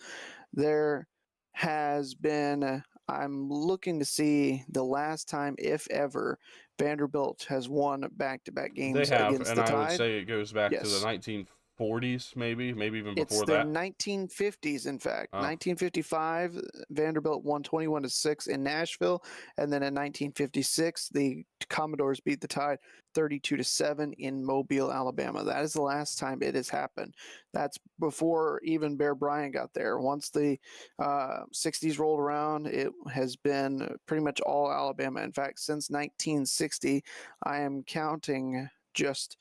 There has been, I'm looking to see the last time, if ever, Vanderbilt has won back-to-back They games have, against and the I would Tide. say it goes back to the Yes. 1940s, maybe even It's before the that. 1950s, in fact. Oh, 1955, Vanderbilt won 21-6 in Nashville, and then in 1956, the Commodores beat the Tide 32-7 in Mobile, Alabama. That is the last time it has happened. That's before even Bear Bryant got there. Once the 60s rolled around, it has been pretty much all Alabama. In fact, since 1960, I am counting just,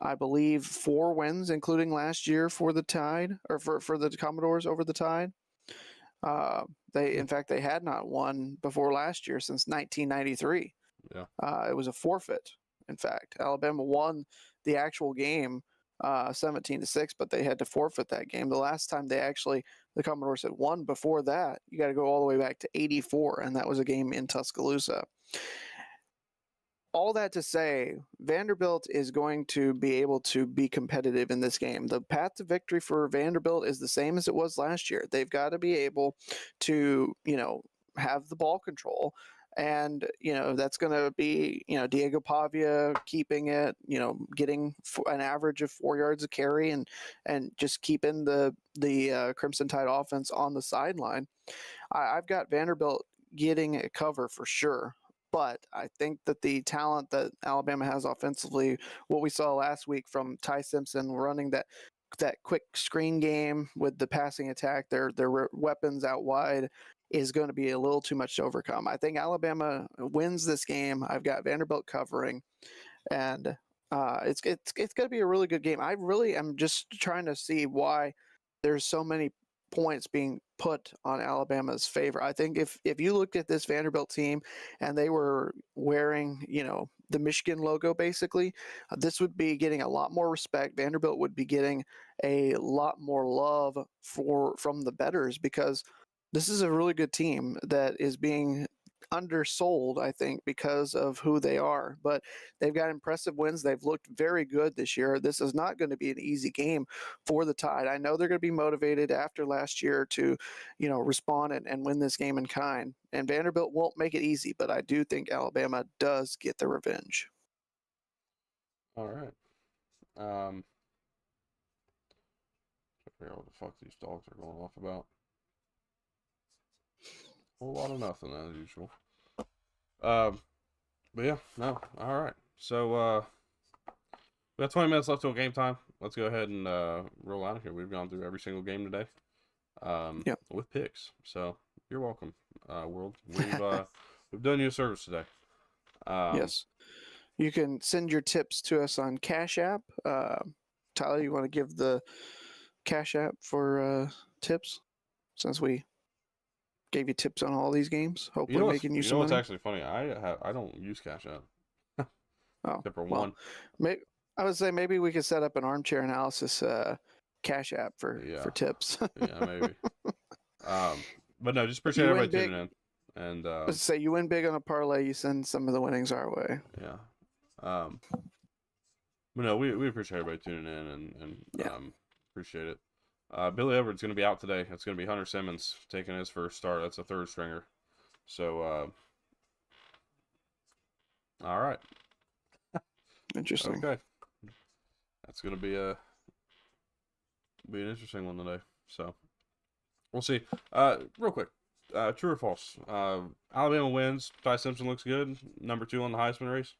I believe, 4 wins, including last year for the Tide, or for the Commodores over the Tide. In fact, they had not won before last year since 1993. yeah. It was a forfeit. In fact, Alabama won the actual game 17-6, but they had to forfeit that game. The last time the Commodores had won before that, you got to go all the way back to '84, and that was a game in Tuscaloosa. All that to say, Vanderbilt is going to be able to be competitive in this game. The path to victory for Vanderbilt is the same as it was last year. They've got to be able to, have the ball control. And, that's going to be, Diego Pavia keeping it, getting an average of 4 yards a carry and just keeping the Crimson Tide offense on the sideline. I've got Vanderbilt getting a cover for sure. But I think that the talent that Alabama has offensively, what we saw last week from Ty Simpson running that quick screen game with the passing attack, their weapons out wide, is going to be a little too much to overcome. I think Alabama wins this game. I've got Vanderbilt covering, and it's going to be a really good game. I really am just trying to see why there's so many points being put on Alabama's favor. I think if you looked at this Vanderbilt team and they were wearing, the Michigan logo basically, this would be getting a lot more respect. Vanderbilt would be getting a lot more love from the bettors, because this is a really good team that is being undersold, I think, because of who they are. But they've got impressive wins. They've looked very good this year. This is not going to be an easy game for the Tide. I know they're going to be motivated after last year to, respond and win this game in kind. And Vanderbilt won't make it easy, but I do think Alabama does get the revenge. All right. I figure out what the fuck these dogs are going off about. A whole lot of nothing as usual. But yeah, no. All right. So we got 20 minutes left till game time. Let's go ahead and roll out of here. We've gone through every single game today. Yep. With picks. So you're welcome, world. We've done you a service today. Yes. You can send your tips to us on Cash App. Tyler, you want to give the Cash App for tips, since we gave you tips on all these games, hopefully making you some what's money? actually funny? I don't use Cash App. Oh, Except for well, one. I would say maybe we could set up an Armchair Analysis Cash App for tips. Yeah, maybe. But no, just appreciate You win everybody big. tuning in. And Let's say you win big on a parlay, you send some of the winnings our way. yeah. But no, we appreciate everybody tuning in and Yeah. appreciate it. Billy Edwards going to be out today. It's going to be Hunter Simmons taking his first start. That's a third stringer. So, all right. Interesting. Okay. That's going to be an interesting one today. So, we'll see. Real quick. True or false? Alabama wins. Ty Simpson looks good. Number 2 on the Heisman race.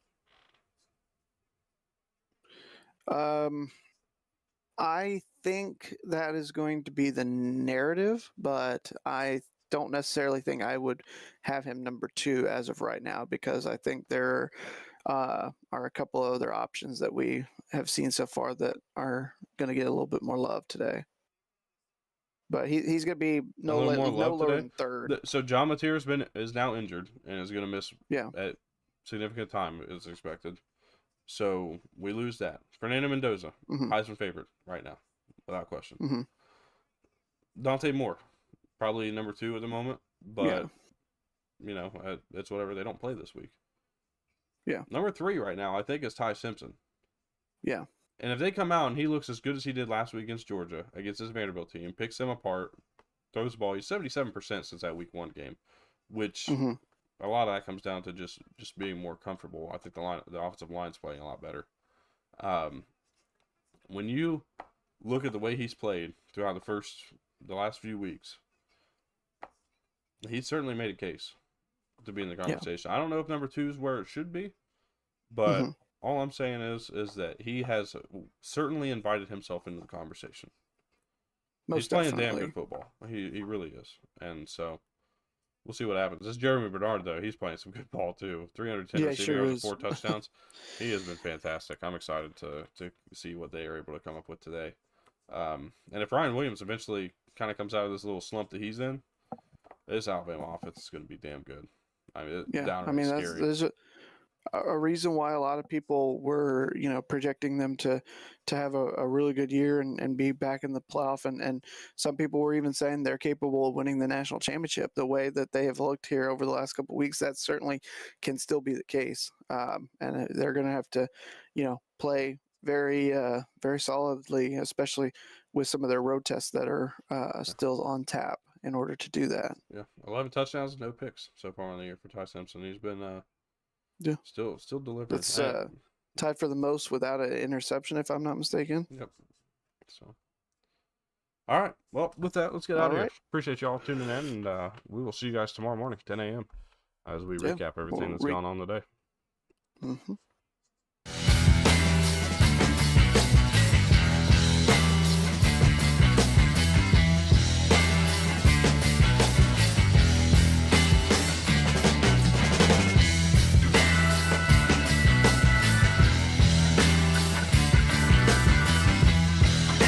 I think that is going to be the narrative, but I don't necessarily think I would have him number 2 as of right now, because I think there are a couple of other options that we have seen so far that are going to get a little bit more love today. But he's going to be A little more no love lower today. than 3rd. So John Mateer is now injured and is going to miss Yeah. at significant time as expected. So we lose that. Fernando Mendoza, Heisman favorite right now, without question. Dante Moore, probably number 2 at the moment, but you know, it's whatever. They don't play this week. Yeah. Number 3 right now, I think, is Ty Simpson. Yeah. And if they come out and he looks as good as he did last week against Georgia, against his Vanderbilt team, picks them apart, throws the ball, he's 77% since that week 1 game, which a lot of that comes down to just being more comfortable. I think the offensive line's playing a lot better. When you look at the way he's played throughout the last few weeks, he's certainly made a case to be in the conversation. I don't know if number 2 is where it should be, but all I'm saying is that he has certainly invited himself into the conversation. He's playing damn good football. He really is. And so we'll see what happens. This Jeremy Bernard, though, he's playing some good ball, too. 310 receiving yards and 4 touchdowns. He has been fantastic. I'm excited to see what they are able to come up with today. And if Ryan Williams eventually kind of comes out of this little slump that he's in, this Alabama offense is going to be damn good. I mean, there's a reason why a lot of people were, projecting them to have a really good year and be back in the playoff. And some people were even saying they're capable of winning the national championship. The way that they have looked here over the last couple of weeks, that certainly can still be the case. And they're going to have to, play very, very solidly, especially with some of their road tests that are still on tap in order to do that. Yeah, 11 touchdowns, no picks so far in the year for Ty Simpson. He's been still delivering. It's tied for the most without an interception, if I'm not mistaken. Yep. So, all right. Well, with that, let's get out of here. Appreciate y'all tuning in, and we will see you guys tomorrow morning, 10 a.m. as we recap everything that's gone on today.